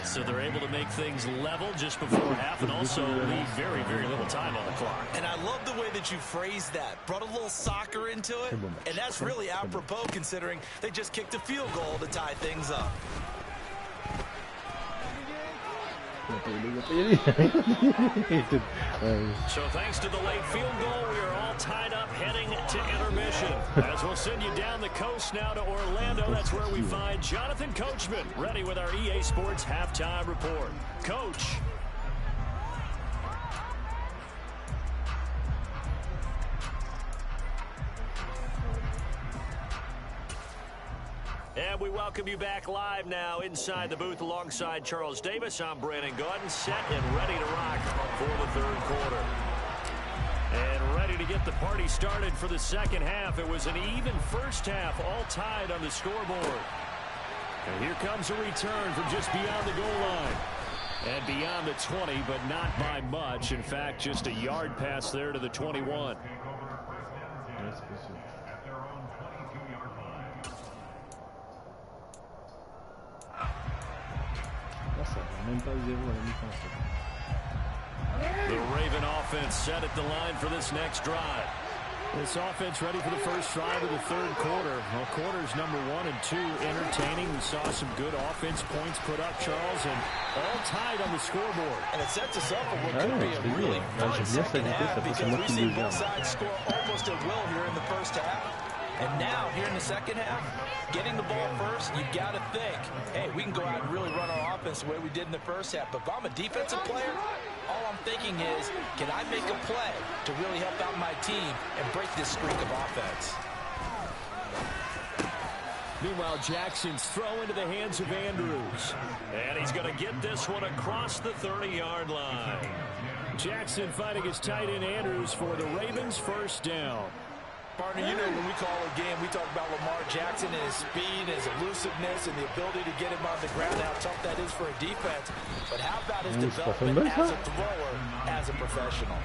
So they're able to make things level just before half and also leave very, very little time on the clock. And I love the way that you phrased that. Brought a little soccer into it, and that's really apropos considering they just kicked a field goal to tie things up. So thanks to the late field goal, we are all tied up heading to intermission. As we'll send you down the coast now to Orlando, that's where we find Jonathan Coachman, ready with our EA Sports halftime report. Coach. And we welcome you back live now inside the booth alongside Charles Davis. I'm Brandon Gaudin, set and ready to rock for the third quarter. And ready to get the party started for the second half. It was an even first half, all tied on the scoreboard. And here comes a return from just beyond the goal line. And beyond the 20, but not by much. In fact, just a yard pass there to the 21. The Raven offense set at the line for this next drive. This offense ready for the first drive of the third quarter. Well, quarters number 1 and 2 entertaining. We saw some good offense points put up, Charles, and all tied on the scoreboard. And it sets us up for what could be a really fun second half because we've seen both sides score almost at will here in the first half. And now, here in the second half, getting the ball first, you've got to think, hey, we can go out and really run our offense the way we did in the first half. But if I'm a defensive player, all I'm thinking is, can I make a play to really help out my team and break this streak of offense? Meanwhile, Jackson's throw into the hands of Andrews. And he's going to get this one across the 30-yard line. Jackson fighting his tight end Andrews for the Ravens' first down. Partner, you know when we call a game, we talk about Lamar Jackson and his speed, his elusiveness, and the ability to get him on the ground, how tough that is for a defense. But how about his development as a thrower, as a professional?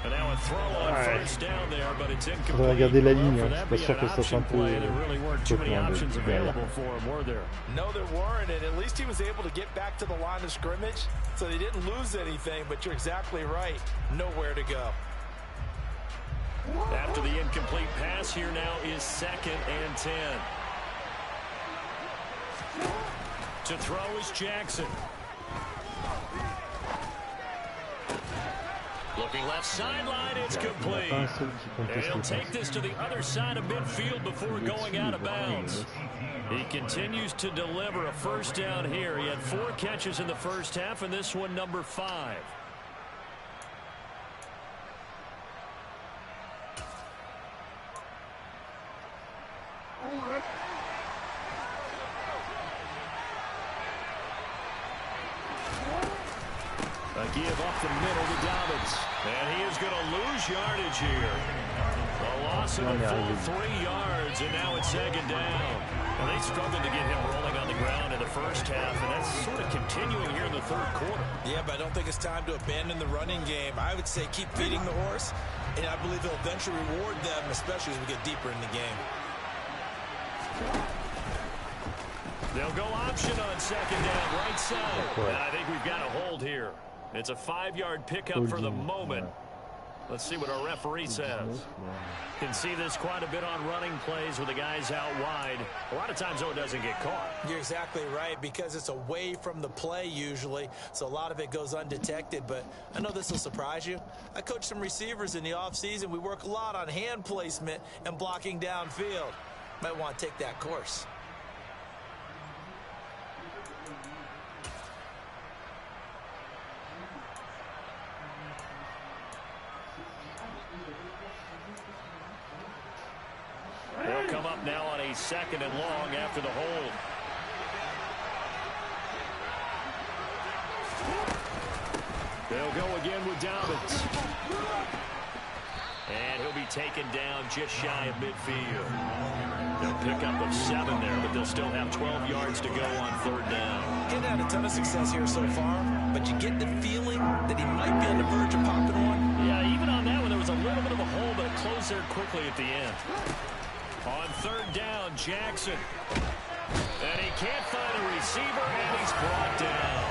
And now a throw on first down there, but it's incomplete. Faudrait regarder la ligne, For je that suis pas sûr being que an ça soit option un peu play, there really weren't too many peuplé options de available for him, were there? No, there weren't, and at least he was able to get back to the line of scrimmage, so they didn't lose anything, but you're exactly right. Nowhere to go. After the incomplete pass, here now is 2nd and 10. To throw is Jackson. Looking left sideline, it's complete. And he'll take this to the other side of midfield before going out of bounds. He continues to deliver a first down here. He had 4 catches in the first half, and this one number 5. A give up the middle to Dobbins. And he is going to lose yardage here. A loss of a full 3 yards, and now it's 2nd down. And they struggled to get him rolling on the ground in the first half, and that's sort of continuing here in the third quarter. Yeah, but I don't think it's time to abandon the running game. I would say keep feeding the horse, and I believe he'll eventually reward them, especially as we get deeper in the game. They'll go option on 2nd down, right side. And I think we've got a hold here. It's a 5-yard pickup for the moment. Let's see what our referee says. Can see this quite a bit on running plays with the guys out wide. A lot of times, though, it doesn't get caught. You're exactly right, because it's away from the play usually, so a lot of it goes undetected. But I know this will surprise you. I coach some receivers in the offseason. We work a lot on hand placement and blocking downfield. Might want to take that course. They'll come up now on a 2nd and long after the hold. They'll go again with Dobbins. And he'll be taken down just shy of midfield. They'll pick up of 7 there, but they'll still have 12 yards to go on 3rd down. Getting had a ton of success here so far, but you get the feeling that he might be on the verge of popping one. Yeah, even on that one, there was a little bit of a hole, but it closed there quickly at the end. On 3rd down, Jackson. And he can't find a receiver, and he's brought down.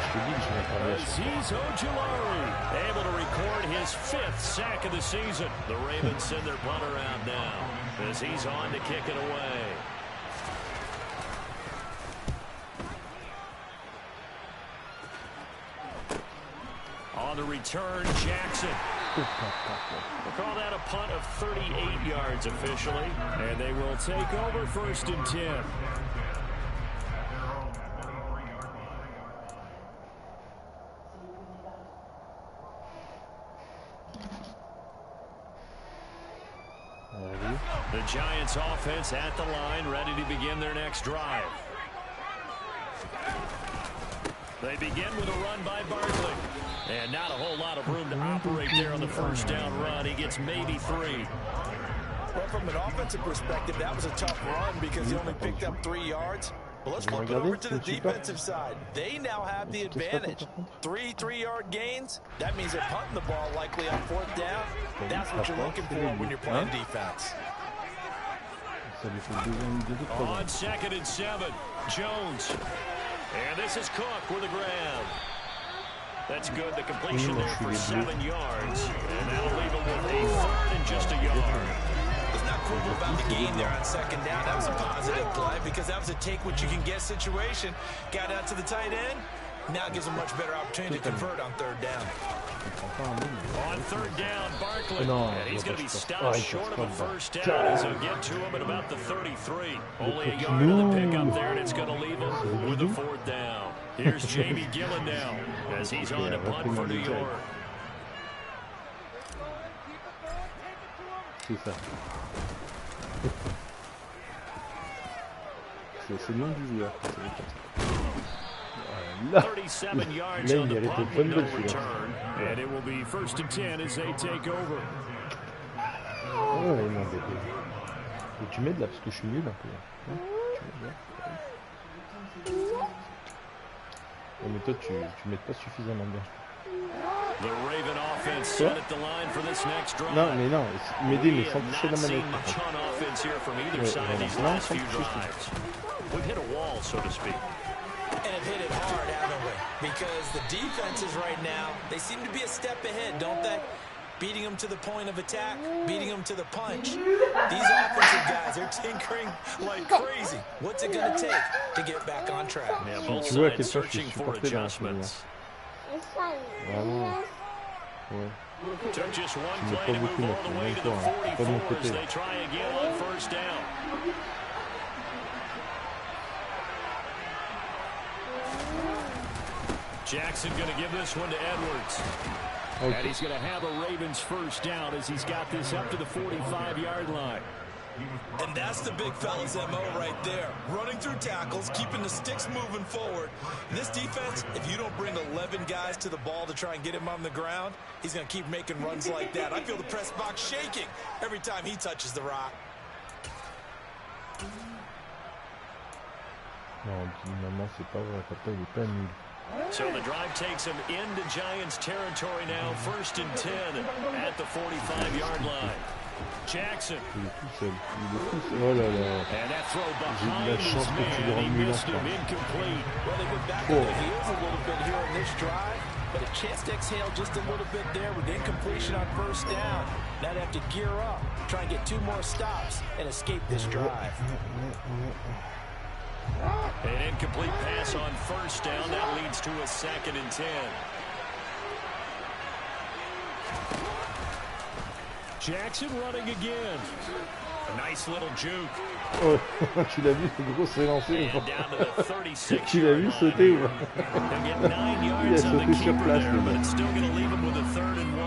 Azeez Ojulari able to record his 5th sack of the season. The Ravens send their punter out now as he's on to kick it away. On the return, Jackson. We'll call that a punt of 38 yards officially, and they will take over 1st and 10. The Giants offense at the line, ready to begin their next drive. They begin with a run by Barkley. And not a whole lot of room to operate there on the 1st down run. He gets maybe 3. Well, from an offensive perspective, that was a tough run because he only picked up 3 yards. Well, let's flip it over to the defensive side. They now have the advantage. 3 3-yard gains. That means they're punting the ball likely on 4th down. That's what you're looking for when you're playing defense. On 2nd and 7, Jones. And this is Cook with a grab. That's good. The completion there for 7 yards. And that'll leave him with a 3rd and just a yard. It's not cool about the gain there on 2nd down. That was a positive play because that was a take-what-you-can-get situation. Got out to the tight end. Now gives him a much better opportunity to convert on 3rd down. On 3rd down, Barkley. And he's going to be stopped short of a 1st down as he'll get to him at about the 33. Only a yard of the pickup there, and it's going to leave him with a 4th down. Here's Jamie Gillen now as he's on to punt for New York. C'est ça. C'est le nom du joueur. 37 yards on the punt with no return. And it will be 1st and 10 as they take over. Oh, ouais, non, bébé. Et tu m'aides là parce que je suis nul un peu. Hein, tu m'aides là. Ouais, mais toi, tu m'aides pas suffisamment bien. The Raven offense set at the line for this next drive. Non, mais non, m'aider, mais sans toucher la manette. Much on offense here from either side of these last few drives. We've hit a wall, so to speak. And have hit it hard, haven't we? Because the defenses right now, they seem to be a step ahead, don't they? Beating them to the point of attack, beating them to the punch. These offensive guys are tinkering like crazy. What's it going to take to get back on track? Yeah, both sides searching for adjustments. Took just one play to move all the way to the 44 as they try again on 1st down. Jackson going to give this one to Edwards. Okay. And he's going to have a Ravens 1st down as he's got this up to the 45-yard line. And that's the big fella's MO right there. Running through tackles, keeping the sticks moving forward. And this defense, if you don't bring 11 guys to the ball to try and get him on the ground, he's going to keep making runs like that. I feel the press box shaking every time he touches the rock. Non, maman, c'est pas vrai. Papa, il est pas nul. So the drive takes him into Giants territory now, 1st and 10 at the 45-yard line. Jackson. Il est tout seul. Oh là là. And that throw J'ai de la behind chance his que tu le man, rendes he nul missed him, encore. incomplete. Well, they've been back on the heels a little bit here in this drive. but a chance to exhale just a little bit there with incompletion on first down. Now they have to gear up, try and get 2 more stops, and escape this drive. An incomplete pass on first down. That leads to a 2nd and 10. Jackson running again. A nice little juke. Oh, tu l'as vu, ce gros s'est lancé. And down to the 36. Tu l'as vu sauter ou pas? They'll get 9 yards on the keeper there, but it's still going to leave him with a 3rd and 1.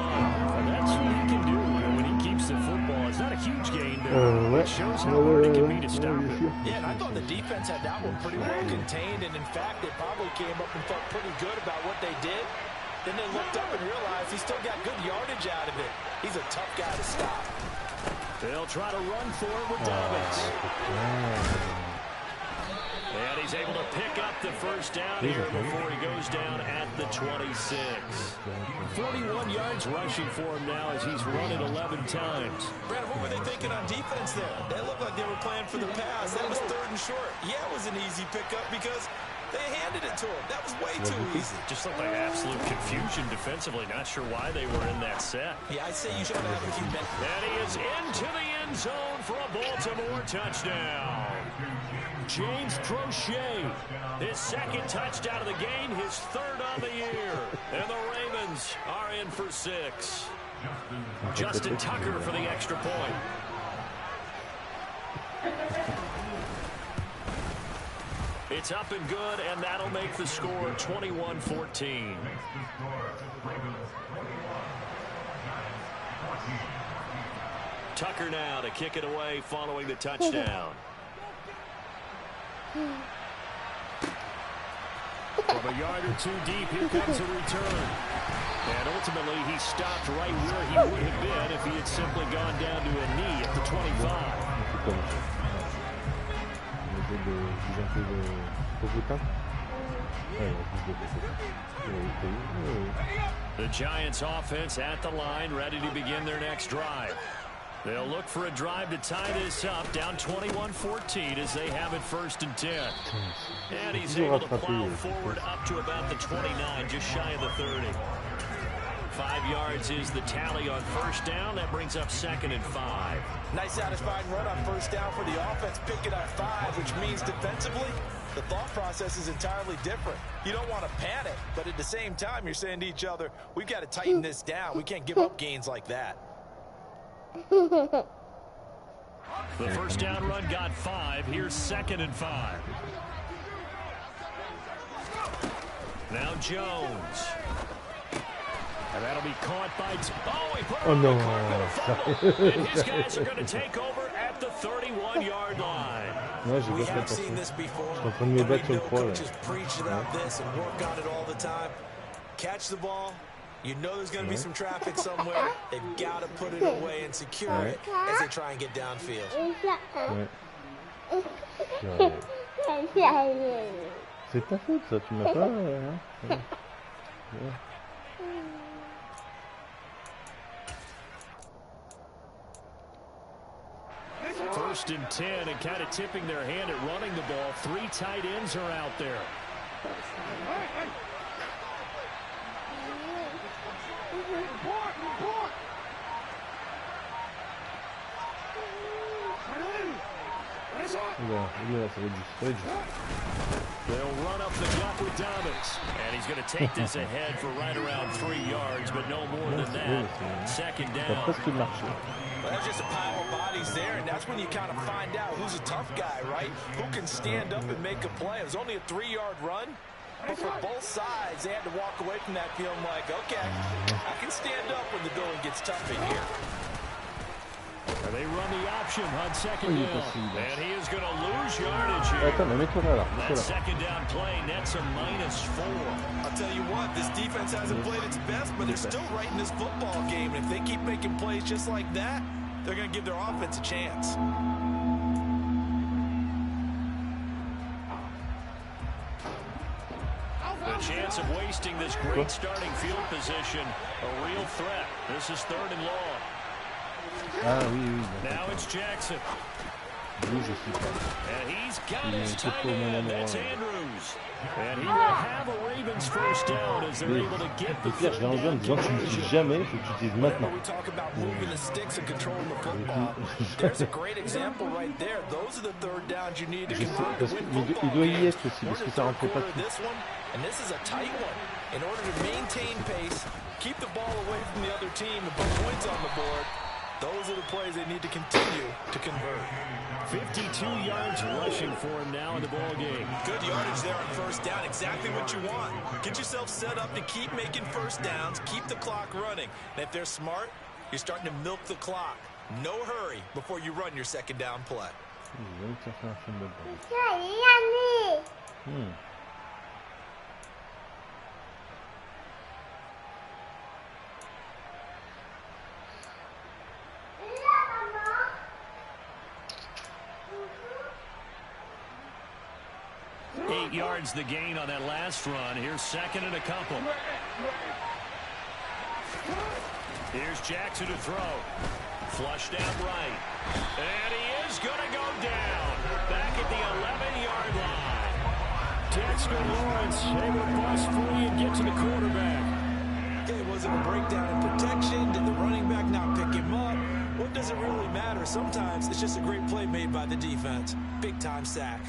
And that's what he can do when he keeps the football. It's not a huge gain, but it shows how hard it can be to stop it. Yeah, and I thought the defense had that one pretty well contained, and in fact, they probably came up and felt pretty good about what they did. Then they looked up and realized he still got good yardage out of it. He's a tough guy to stop. They'll try to run for it with Dobbins. And he's able to pick up the first down here before he goes down at the 26. 41 yards rushing for him now as he's run it 11 times. Brad, what were they thinking on defense there? They looked like they were playing for the pass. That was 3rd and short. Yeah, it was an easy pickup because they handed it to him. That was way too easy. Just looked like absolute confusion defensively. Not sure why they were in that set. Yeah, I'd say you should have a few minutes. And he is into the end zone for a Baltimore touchdown. James Crochet, his 2nd touchdown of the game, his 3rd on the year. And the Ravens are in for 6. Justin Tucker for the extra point. It's up and good, and that'll make the score 21-14. Tucker now to kick it away following the touchdown. From a yard or 2 deep, here comes a return. And ultimately, he stopped right where he would have been if he had simply gone down to a knee at the 25. The Giants offense at the line, ready to begin their next drive. They'll look for a drive to tie this up, down 21-14 as they have it 1st and 10. And he's able to plow forward up to about the 29, just shy of the 30. 5 yards is the tally on first down. That brings up 2nd and 5. Nice satisfying run on first down for the offense, picking up 5, which means defensively, the thought process is entirely different. You don't want to panic, but at the same time, you're saying to each other, we've got to tighten this down. We can't give up gains like that. The first down run got 5. Here's 2nd and 5. Now Jones. And that'll be caught by... Oh, he put it on the carpet, a fumble. And his guys are going to take over at the 31-yard line. We have seen this before. Coaches preach about this and work on it all the time. Catch the ball. You know there's going to be some traffic somewhere. They've got to put it away and secure it as they try and get downfield. C'est ta faute, ça. Tu m'as pas... First and 10, and kind of tipping their hand at running the ball. 3 tight ends are out there. They'll run up the gut with Dobbins. And he's going to take this ahead for right around 3 yards, but no more than that. 2nd down. Well, there's just a pile of bodies there, and that's when you kind of find out who's a tough guy, right? Who can stand up and make a play. It was only a 3-yard run, but for both sides, they had to walk away from that feeling like, okay, I can stand up when the going gets tough in here. And they run the option on 2nd down. And he is going to lose yardage here. That 2nd down play nets a -4. I'll tell you what, this defense hasn't played its best, but they're still right in this football game. And if they keep making plays just like that, they're going to give their offense a chance. The chance of wasting this great starting field position, a real threat. This is 3rd and long. Ah oui, oui. Now it's Jackson. Lui, je sais pas. And he's got Il his était pas tight au même end. endroit. That's Andrews. And he will have a Ravens first down as they're able to get the Le pire, je l'ai enlevé en me disant tu l'utilises jamais, il faut que tu l'utilises maintenant. Whenever we talk about moving the sticks and controlling the football, there's a great example right there. Those are the third downs you need to Je sais, convert parce to win qu'il football doit y games. être aussi, We're parce in que the ça third rentrait pas quarter of tout. this one, and this is a tight one. In order to maintain pace, keep the ball away from the other team, and put points on the board, those are the plays they need to continue to convert. 52 yards rushing for him now in the ball game. Good yardage there on first down. Exactly what you want. Get yourself set up to keep making first downs, keep the clock running. And if they're smart, you're starting to milk the clock. No hurry before you run your second down play. Il vient de faire un fumble. Hmm. 8 yards the gain on that last run. Here's second and a couple. Here's Jackson to throw. Flushed out right. And he is going to go down. Back at the 11-yard line. Dexter Lawrence able to bust free and get to the quarterback. Okay, was it a breakdown in protection? Did the running back not pick him up? What does it really matter? Sometimes it's just a great play made by the defense. Big-time sack.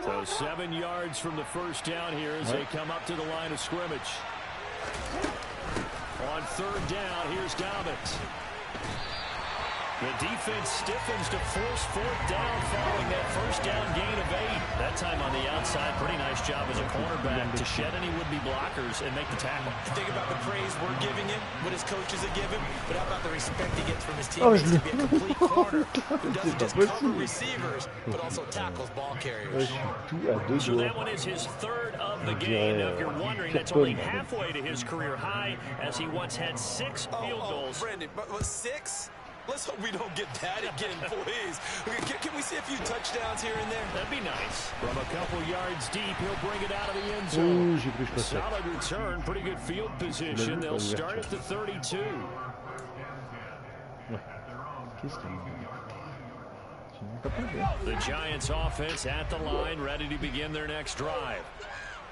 So 7 yards from the first down here as they come up to the line of scrimmage. On third down, here's Dobbins. The defense stiffens to force fourth down following that first down gain of 8. That time on the outside, pretty nice job as a cornerback to shed any would-be blockers and make the tackle. Think about the praise we're giving him, what his coaches are giving, but how about the respect he gets from his teammates to be a complete corner who doesn't just cover receivers, but also tackles ball carriers. Tout à deux So doigts. that one is his third of the game. Now, if you're wondering, that's only halfway to his career high, as he once had 6 field goals. Brandon, but 6? Let's hope we don't get that again, please. Can we see a few touchdowns here and there? That'd be nice. From a couple yards deep, he'll bring it out of the end zone. Ouh, j'ai cru que je passais. Solid return, pretty good field position. They'll start at the 32. Ouais. Qu'est-ce qu'il dit? Tu n'as pas parlé. The Giants offense at the line, ready to begin their next drive.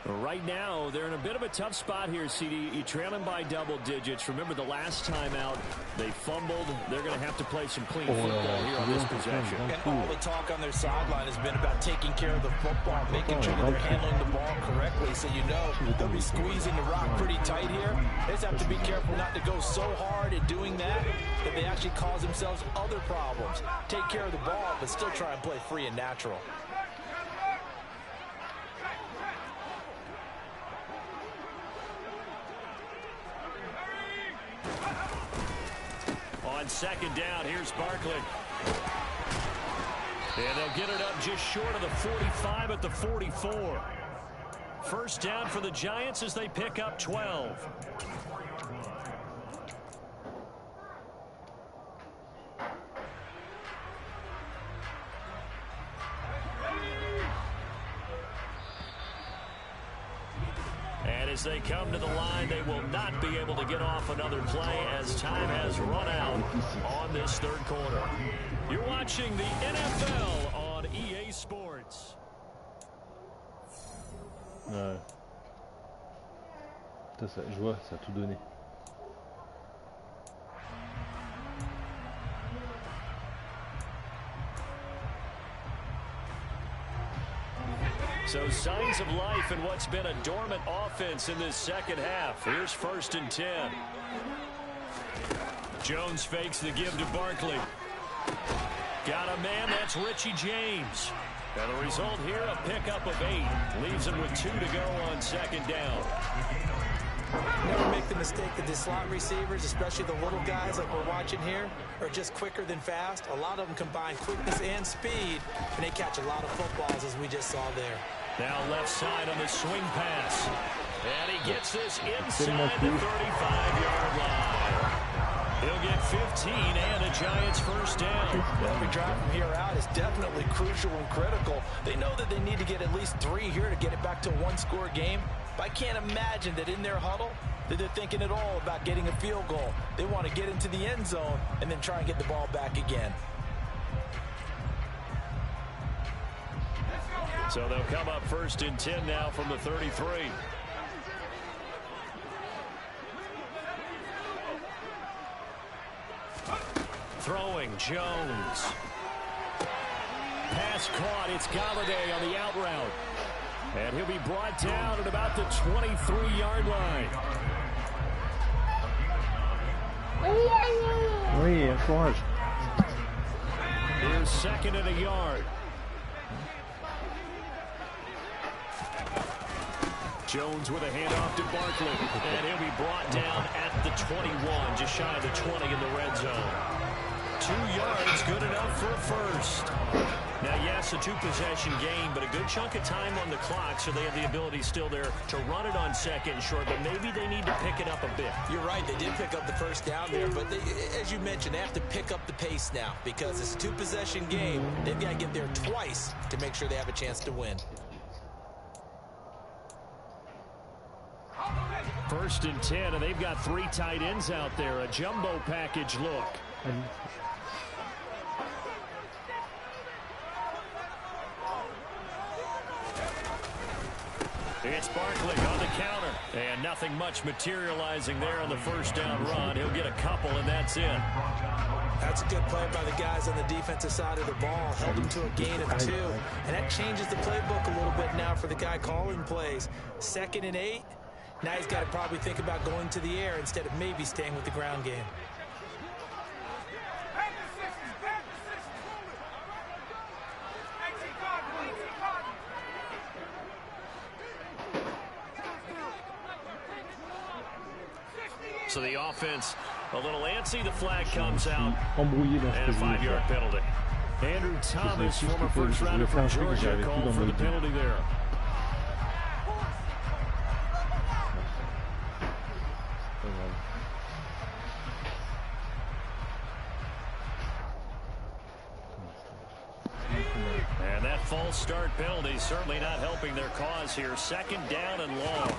Right now, they're in a bit of a tough spot here, CD. You trail them by double digits. Remember the last time out, they fumbled. They're going to have to play some clean football here on this possession. And all the talk on their sideline has been about taking care of the football, making sure that they're handling the ball correctly. So you know they'll be squeezing the rock pretty tight here. They just have to be careful not to go so hard at doing that they actually cause themselves other problems. Take care of the ball, but still try and play free and natural. On second down, here's Barkley. And they'll get it up just short of the 45 at the 44. First down for the Giants as they pick up 12. And as they come to the line, they will not be able to get off another play as time has run out on this third quarter. You're watching the NFL on EA Sports. Ouais. Ça, je vois, ça a tout donné. So signs of life in what's been a dormant offense in this second half. Here's first and 10. Jones fakes the give to Barkley. Got a man, that's Richie James. And the result here, a pickup of 8. Leaves him with 2 to go on second down. Never make the mistake that the slot receivers, especially the little guys like we're watching here, are just quicker than fast. A lot of them combine quickness and speed, and they catch a lot of footballs, as we just saw there. Now left side on the swing pass. And he gets this inside the 35-yard line. He'll get 15 and a Giants first down. Every drive from here out is definitely crucial and critical. They know that they need to get at least 3 here to get it back to a one-score game. But I can't imagine that in their huddle that they're thinking at all about getting a field goal. They want to get into the end zone and then try and get the ball back again. So they'll come up 1st and 10 now from the 33. Throwing, Jones. Pass caught. It's Galladay on the out route. And he'll be brought down at about the 23-yard line. Oui, encourage. Here's 2nd and a yard. Jones with a handoff to Barkley. And he'll be brought down at the 21, just shy of the 20 in the red zone. 2 yards, good enough for a first. Now, yes, a 2-possession game, but a good chunk of time on the clock, so they have the ability still there to run it on 2nd and short, but maybe they need to pick it up a bit. You're right, they did pick up the first down there, but they, as you mentioned, they have to pick up the pace now because it's a 2-possession game. They've got to get there twice to make sure they have a chance to win. 1st and 10, and they've got 3 tight ends out there. A jumbo package look. It's Barkley on the counter. And nothing much materializing there on the first down run. He'll get a couple, and that's it. That's a good play by the guys on the defensive side of the ball. Held him to a gain of 2. And that changes the playbook a little bit now for the guy calling plays. 2nd and 8. Now he's got to probably think about going to the air instead of maybe staying with the ground game. So the offense a little antsy. The flag comes out. Embrouillé dans And a ce que je voulais 5-yard faire. penalty. Andrew Thomas, tout ce former qu'il faut. first Je voulais rounder faire from un truc que Georgia, j'avais plus called dans for mon the idée. penalty there. Pas grave. And that false start penalty certainly not helping their cause here. 2nd down and long.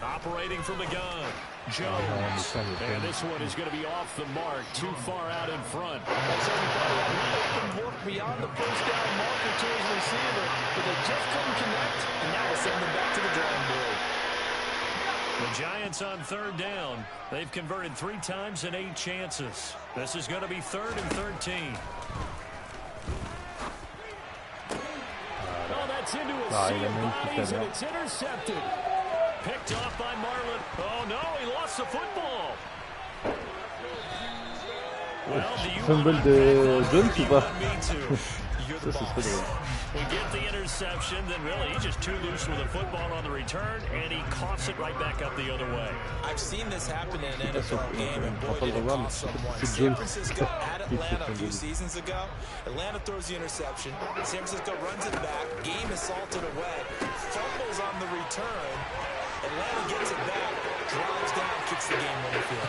Operating from the gun. Jones. And this one is going to be off the mark. Too far out in front. Work beyond the first down marker to his receiver, but they just couldn't connect, and now we're sending them back to the drawing board. The Giants on 3rd down. They've converted 3 times in 8 chances. This is going to be 3rd and 13. Oh, that's into a sea of bodies, and it's intercepted. Picked off by Marlon. Oh, no, he lost the football. Well, do you Fumble want de Jones ou pas? You're the Ça, ce serait boss. drôle. We get the interception, then really he's just too loose with the football on the return, and he coughs it right back up the other way. I've seen this happen in an NFL game, and boy, Pas did le it revoir, cost mais someone. c'est San Jones. Francisco at Atlanta a few seasons ago. Atlanta throws the interception. San Francisco runs it back. Game is salted away. Fumbles on the return. Atlanta gets it back. Drives down, kicks the game-winning field.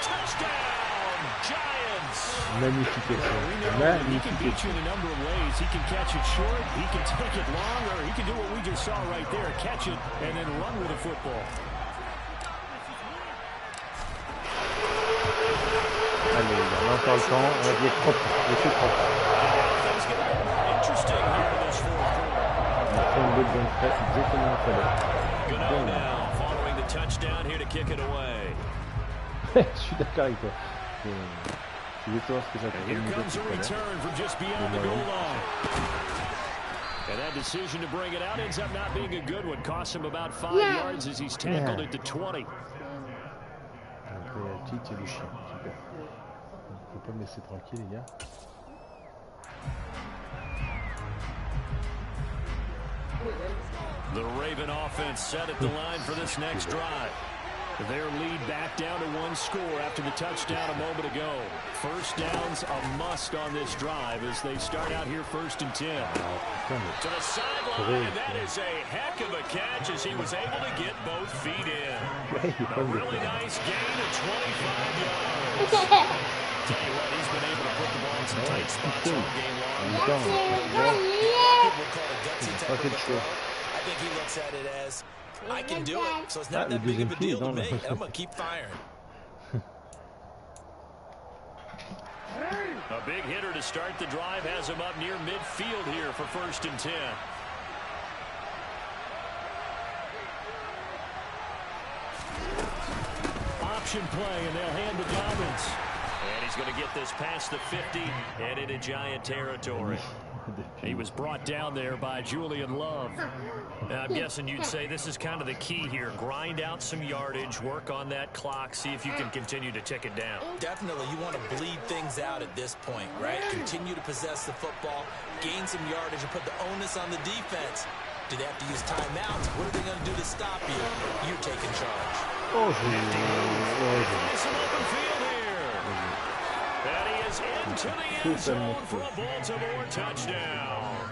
Touchdown, Giants! Magnifique We effort. know that he can Magnifique beat you in a number of ways. He can catch it short, he can take it long, or he can do what we just saw right there, catch it and then run with the football. Allez, là, encore le temps. On va dire propre. Laissez propre. Things get a little more interesting here in this 4th quarter. On a fait une bonne zone presse, exactement à fallait. Good on now, following the touchdown here to kick it away. Je suis d'accord avec toi. Je vais savoir ce que j'ai Here comes a return from just beyond the goal line. And that decision to bring it out ends up not being a good one. Costs him about 5 yards as he's tackled at the 20. Après, Tite, c'est le chien. Super. Faut pas me laisser tranquille, les gars. The Raven offense set at the line for this next drive. Their lead back down to 1 score after the touchdown a moment ago. First down's a must on this drive as they start out here 1st and 10. To the sideline, and that is a heck of a catch as he was able to get both feet in. A really nice gain of 25 yards. Tell you what, he's been able to put the ball in some tight spots all game long. We'll call it a gutsy type of a throw. I think he looks at it as I can do it, so it's not that big of a deal to me, and I'm going to keep firing. A big hitter to start the drive has him up near midfield here for 1st and 10. Option play, and they'll hand to Dobbins. And he's going to get this past the 50 and into Giant territory. He was brought down there by Julian Love. I'm guessing you'd say this is kind of the key here. Grind out some yardage, work on that clock, see if you can continue to tick it down. Definitely, you want to bleed things out at this point, right? Continue to possess the football, gain some yardage, and put the onus on the defense. Do they have to use timeouts? What are they going to do to stop you? You're taking charge. Some open field here. And he is into the end zone for a Baltimore touchdown.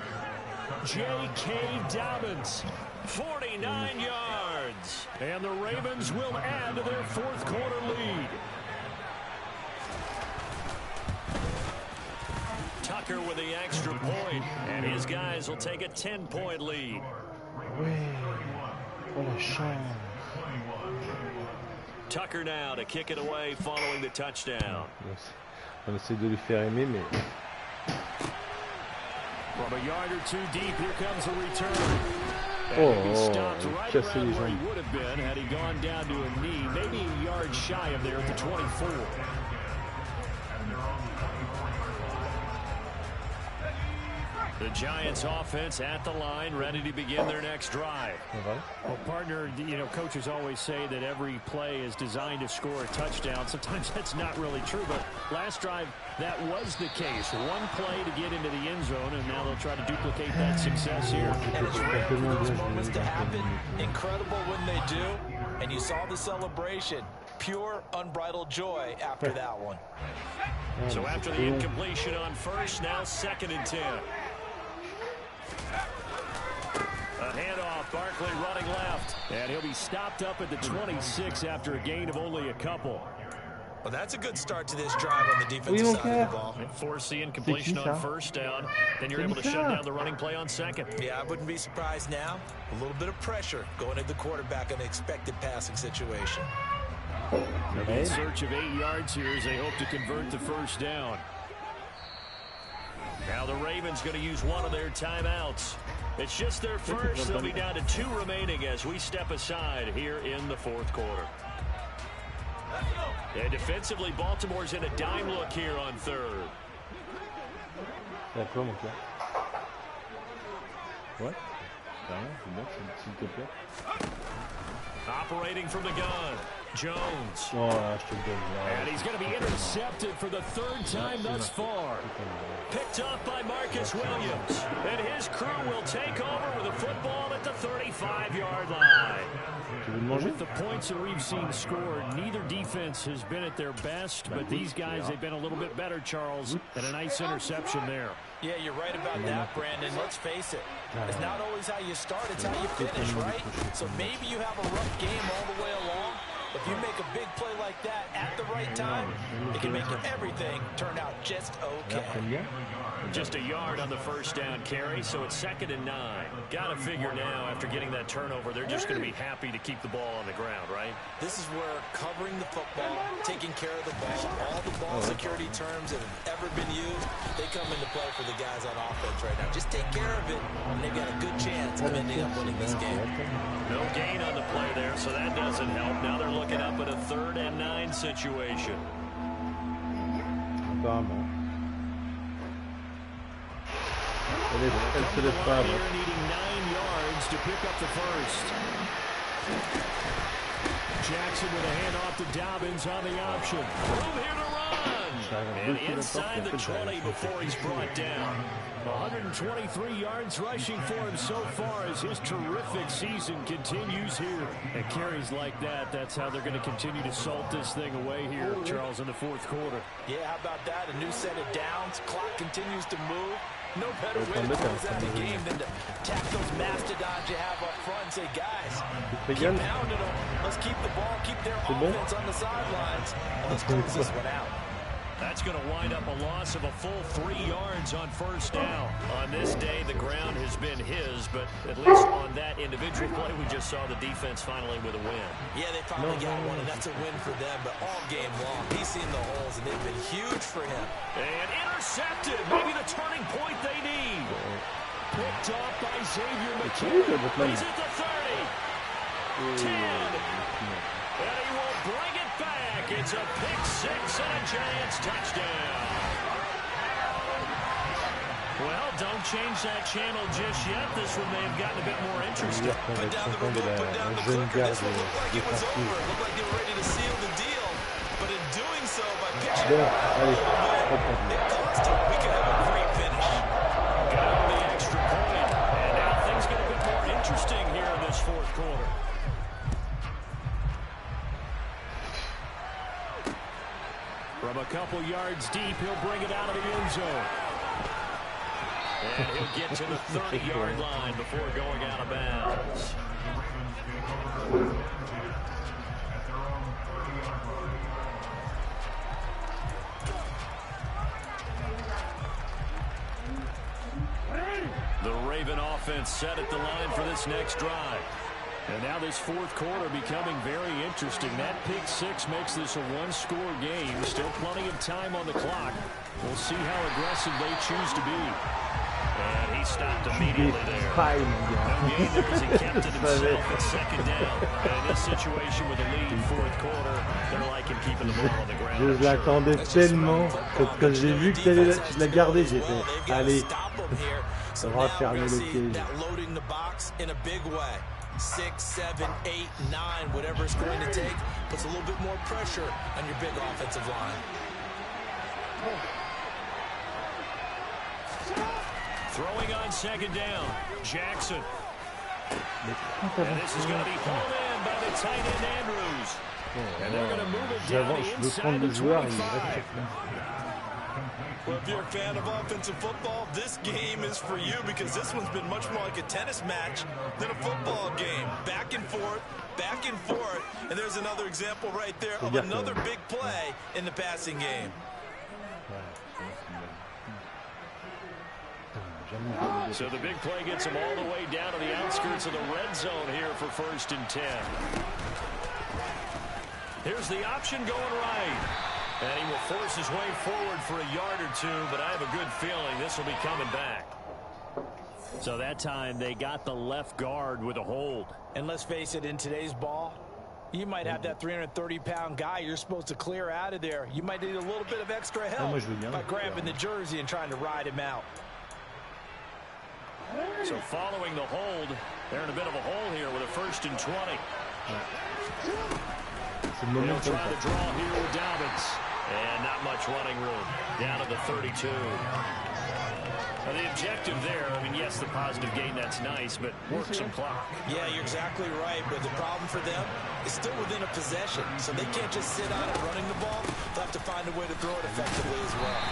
J.K. Dobbins, 49 yards. And the Ravens will add to their 4th quarter lead. Tucker with the extra point, and his guys will take a 10-point lead. Tucker now to kick it away following the touchdown. On essaie de lui faire aimer, mais... From a yard or 2 deep, here comes a return. And he stopped right around where he would have been had he gone down to a knee, maybe a yard shy of there at the 24. The Giants offense at the line, ready to begin their next drive. Well, partner, you know, coaches always say that every play is designed to score a touchdown. Sometimes that's not really true, but last drive, that was the case. One play to get into the end zone, and now they'll try to duplicate that success here. And it's rare for those moments to happen. Incredible when they do. And you saw the celebration. Pure, unbridled joy after that one. So after the incompletion on first, now 2nd and 10. A handoff, Barkley running left. And he'll be stopped up at the 26 after a gain of only a couple. Well, that's a good start to this drive on the defensive side of the ball. Force the incompletion on first down. Then you're able to shut down the running play on 2nd. Yeah, I wouldn't be surprised now. A little bit of pressure going at the quarterback in an expected passing situation. In search of 8 yards here as they hope to convert the first down. Now the Ravens going to use one of their timeouts. It's just their first. They'll be down to 2 remaining as we step aside here in the 4th quarter. And defensively, Baltimore's in a dime look here on 3rd. D'accord, mon cœur. Ouais. S'il te plaît. Operating from the gun, Jones. And he's going to be intercepted for the 3rd time thus far. Picked off by Marcus Williams. And his crew will take over with the football at the 35-yard line. With the points that we've seen scored, neither defense has been at their best, but these guys, they've been a little bit better, Charles, and a nice interception there. Yeah, you're right about that, Brandon. Let's face it. It's not always how you start, it's how you finish, right? So maybe you have a rough game all the way along. If you make a big play like that at the right time, it can make everything turn out just okay. Just a yard on the first down carry, so it's 2nd and 9. Got to figure now, after getting that turnover, they're just going to be happy to keep the ball on the ground, right? This is where covering the football, taking care of the ball, all the ball security terms that have ever been used, they come into play for the guys on offense right now. Just take care of it, and they've got a good chance of ending up winning this game. No gain on the play there, so that doesn't help. Now they're looking up at a 3rd and 9 situation. Needing 9 yards to pick up the first. Jackson with a handoff to Dobbins on the option. Room here to run. And inside the 20 before he's brought down. 123 yards rushing for him so far as his terrific season continues here. And carries like that, that's how they're going to continue to salt this thing away here, Charles, in the 4th quarter. Yeah, how about that? A new set of downs. Clock continues to move. No better way to close out the game than to tap those mastodons you have up front and say, guys, keep pounding them. Let's keep the ball, keep their offense on the sidelines, and let's close this one out. That's going to wind up a loss of a full 3 yards on first down. On this day, the ground has been his, but at least on that individual play, we just saw the defense finally with a win. Yeah, they finally got one, and that's a win for them, but all game long, he's seen the holes, and they've been huge for him. And intercepted, maybe the turning point they need. Picked off by Xavier McKinney. He's at the 30. 10. And he will bring it back. It's a pick six and a Giants touchdown. Well, don't change that channel just yet. This one may have gotten a bit more interesting. Put down the remote, put down the clicker. This one looked like it was over. It looked like they were ready to seal the deal. But in doing so, by pitching it cost him. We could have a great finish. Got on the extra point. And now things get a bit more interesting here in this fourth quarter. From a couple yards deep, he'll bring it out of the end zone. And he'll get to the 30-yard line before going out of bounds. The Raven offense set at the line for this next drive. And now this fourth quarter becoming very interesting. That pick six makes this a one-score game. Still plenty of time on the clock. We'll see how aggressive they choose to be. And he stopped immediately there. No gain there as he kept it himself at second down. And in this situation with a lead fourth quarter, they're liking keeping the ball on the ground. Je l'attendais tellement que quand j'ai vu que tu l'as gardé, j'ai fait allez, on va fermer le piège. 6, 7, 8, 9, whatever it's going to take, puts a little bit more pressure on your big offensive line. Throwing on second down, Jackson. And this is going to be pulled in by the tight end Andrews. And they're going to move it down inside the 25. Well, if you're a fan of offensive football, this game is for you because this one's been much more like a tennis match than a football game. Back and forth, and there's another example right there of another big play in the passing game. So the big play gets him all the way down to the outskirts of the red zone here for 1st and 10. Here's the option going right. And he will force his way forward for a yard or two, but I have a good feeling this will be coming back. So that time they got the left guard with a hold. And let's face it, in today's ball, you might have that 330-pound guy you're supposed to clear out of there. You might need a little bit of extra help by grabbing the jersey and trying to ride him out. So following the hold, they're in a bit of a hole here with a 1st and 20. They'll try to draw here with Dobbins. And not much running room. Down to the 32. Now the objective there, I mean, yes, the positive gain, that's nice, but work some clock. Yeah, you're exactly right, but the problem for them is still within a possession, so they can't just sit on it running the ball. They'll have to find a way to throw it effectively as well.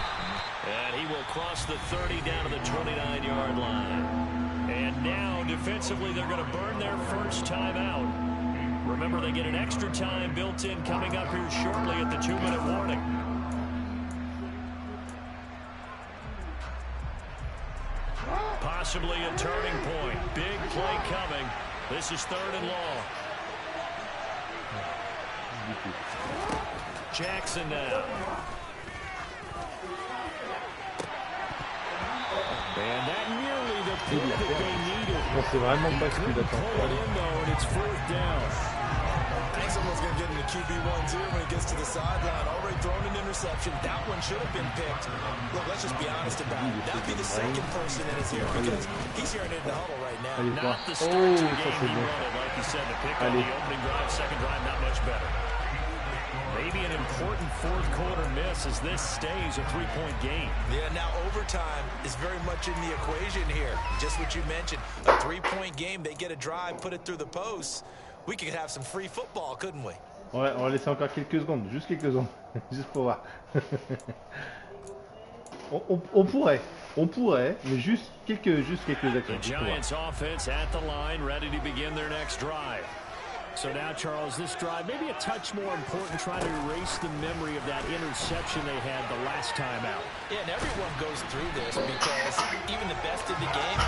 And he will cross the 30 down to the 29-yard line. And now, defensively, they're going to burn their first time out. Remember, they get an extra time built in coming up here shortly at the 2-minute warning. Possibly a turning point. Big play coming. This is 3rd and long. Jackson now. And that nearly the pick that they needed. C'est vraiment pas ce qu'il attend. It's 4th down. I think someone's going to get into QB1's ear when he gets to the sideline. Already thrown an interception. That one should have been picked. Look, let's just be honest about it. That would be the second person in his ear because he's hearing it in the huddle right now. Not the start to the game he wanted. Like you said, the pick on the opening drive, second drive, not much better. Maybe an important fourth quarter miss as this stays a 3-point game. Yeah, now overtime is very much in the equation here. Just what you mentioned, a 3-point game. They get a drive, put it through the posts. We could have some free football, couldn't we? Ouais, on va laisser encore quelques secondes, juste quelques secondes, juste pour voir. on pourrait, mais juste quelques actions. The Giants offense at the line, ready to begin their next drive. So now, Charles, this drive maybe a touch more important, trying to erase the memory of that interception they had the last time out. Yeah, and everyone goes through this because even the best in the game,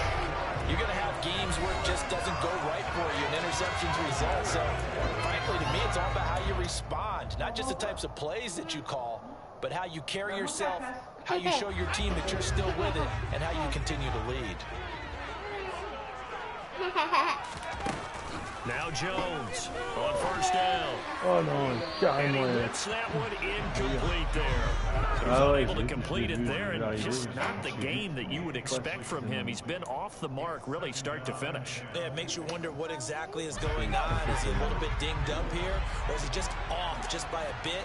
you're going to have games where it just doesn't go right for you, and interceptions result. So, frankly, to me, it's all about how you respond, not just the types of plays that you call, but how you carry yourself, how you show your team that you're still with it, and how you continue to lead. Now Jones on first down. Oh non, And he carrément. whips that one incomplete there. He was unable to complete it there, and just not the game that you would expect from him. He's been off the mark really start to finish. Yeah, it makes you wonder what exactly is going on. Is he a little bit dinged up here, or is he just off just by a bit?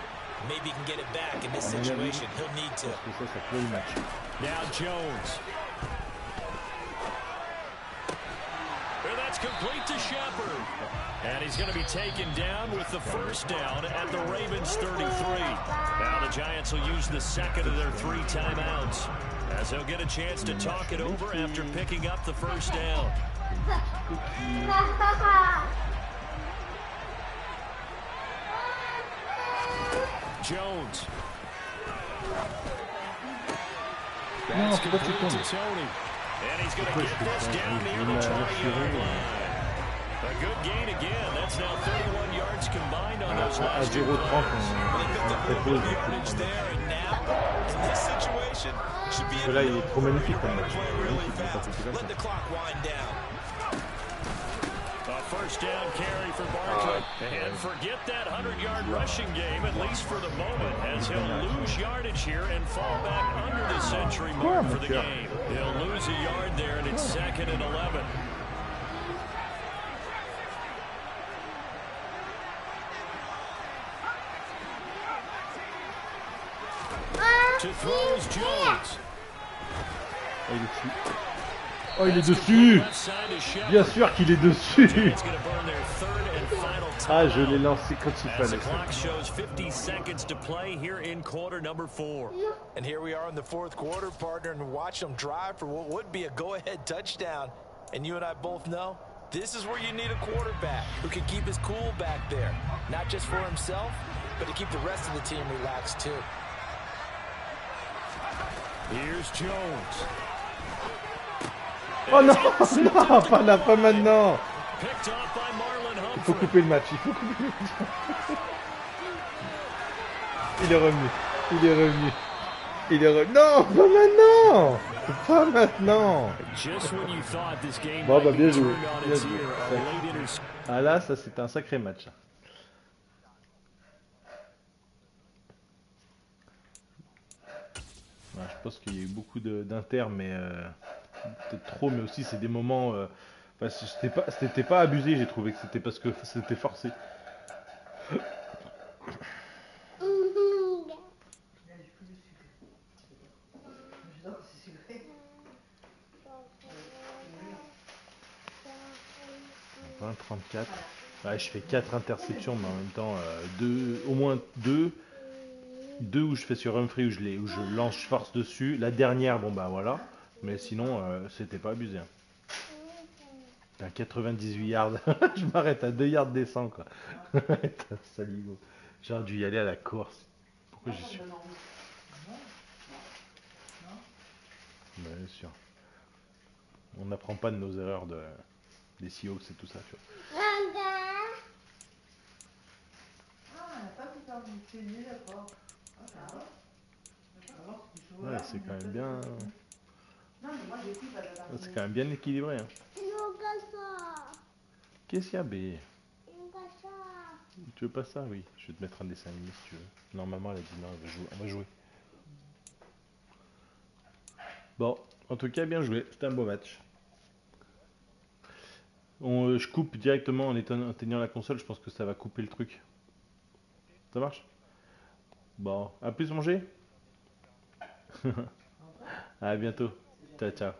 Maybe he can get it back in this situation. He'll need to. Ça clôt le match. Now Jones. And that's complete to Shepard. And he's going to be taken down with the first down at the Ravens 33. Now the Giants will use the second of their 3 timeouts, as they'll get a chance to talk it over after picking up the first down. Jones. That's complete to Tony. And he's going to get this down near the 20-yard line. A good gain again. That's now 31 yards combined on those last 2 plays. Là, il est trop magnifique comme match. Let the clock wind down. A first down carry for Barkley. And forget that 100-yard rushing game, at least for the moment, as he'll lose yardage here and fall back under the century mark for the game. He'll lose a yard there, and it's 2nd and 11. To throws Jones. Oh, il est dessus. Oh, il est dessus. Bien sûr qu'il est dessus. Ah, je l'ai lancé quand il As the fallait. clock shows 50 seconds to play here in quarter number 4. And here we are in the 4th quarter, partner, and watch them drive for what would be a go-ahead touchdown. And you and I both know this is where you need a quarterback who can keep his cool back there, not just for himself, but to keep the rest of the team relaxed too. Here's Jones. Oh non, non, pas là, pas maintenant. Picked off by Marlon Il faut Humphrey. couper le match, il faut couper le match. Il est revenu, il est revenu. Il est revenu. Non, pas maintenant. Pas maintenant. Just when you thought this game Bon, bah might bien be joué. turned on Bien its joué. ear, a late interception. Ah là, ça c'était un sacré match. Ouais, je pense qu'il y a eu beaucoup d'inter, mais peut-être trop, mais aussi c'est des moments. Enfin, c'était pas abusé, j'ai trouvé que c'était parce que c'était forcé. « 20-34. Ouais, je fais 4 interceptions, mais en même temps, au moins deux où je fais sur Humphrey, où je lance, je force dessus. La dernière, bon bah voilà. Mais sinon, c'était pas abusé. À 98 yards, je m'arrête à 2 yards des 100, quoi. Saligo. J'aurais dû y aller à la course. Pourquoi j'y suis? Bah, bien sûr. On n'apprend pas de nos erreurs des Seahawks et tout ça, tu vois. Ouais, c'est quand même bien. C'est quand même bien équilibré. Hein. Qu'est-ce qu'il y a, B? Tu veux pas ça? Oui. Je vais te mettre un dessin animé si tu veux. Normalement, elle a dit non, on va jouer. Bon, en tout cas, bien joué. C'était un beau match. Je coupe directement en éteignant la console. Je pense que ça va couper le truc. Ça marche? Bon, à plus, manger. À bientôt. Ciao, ciao.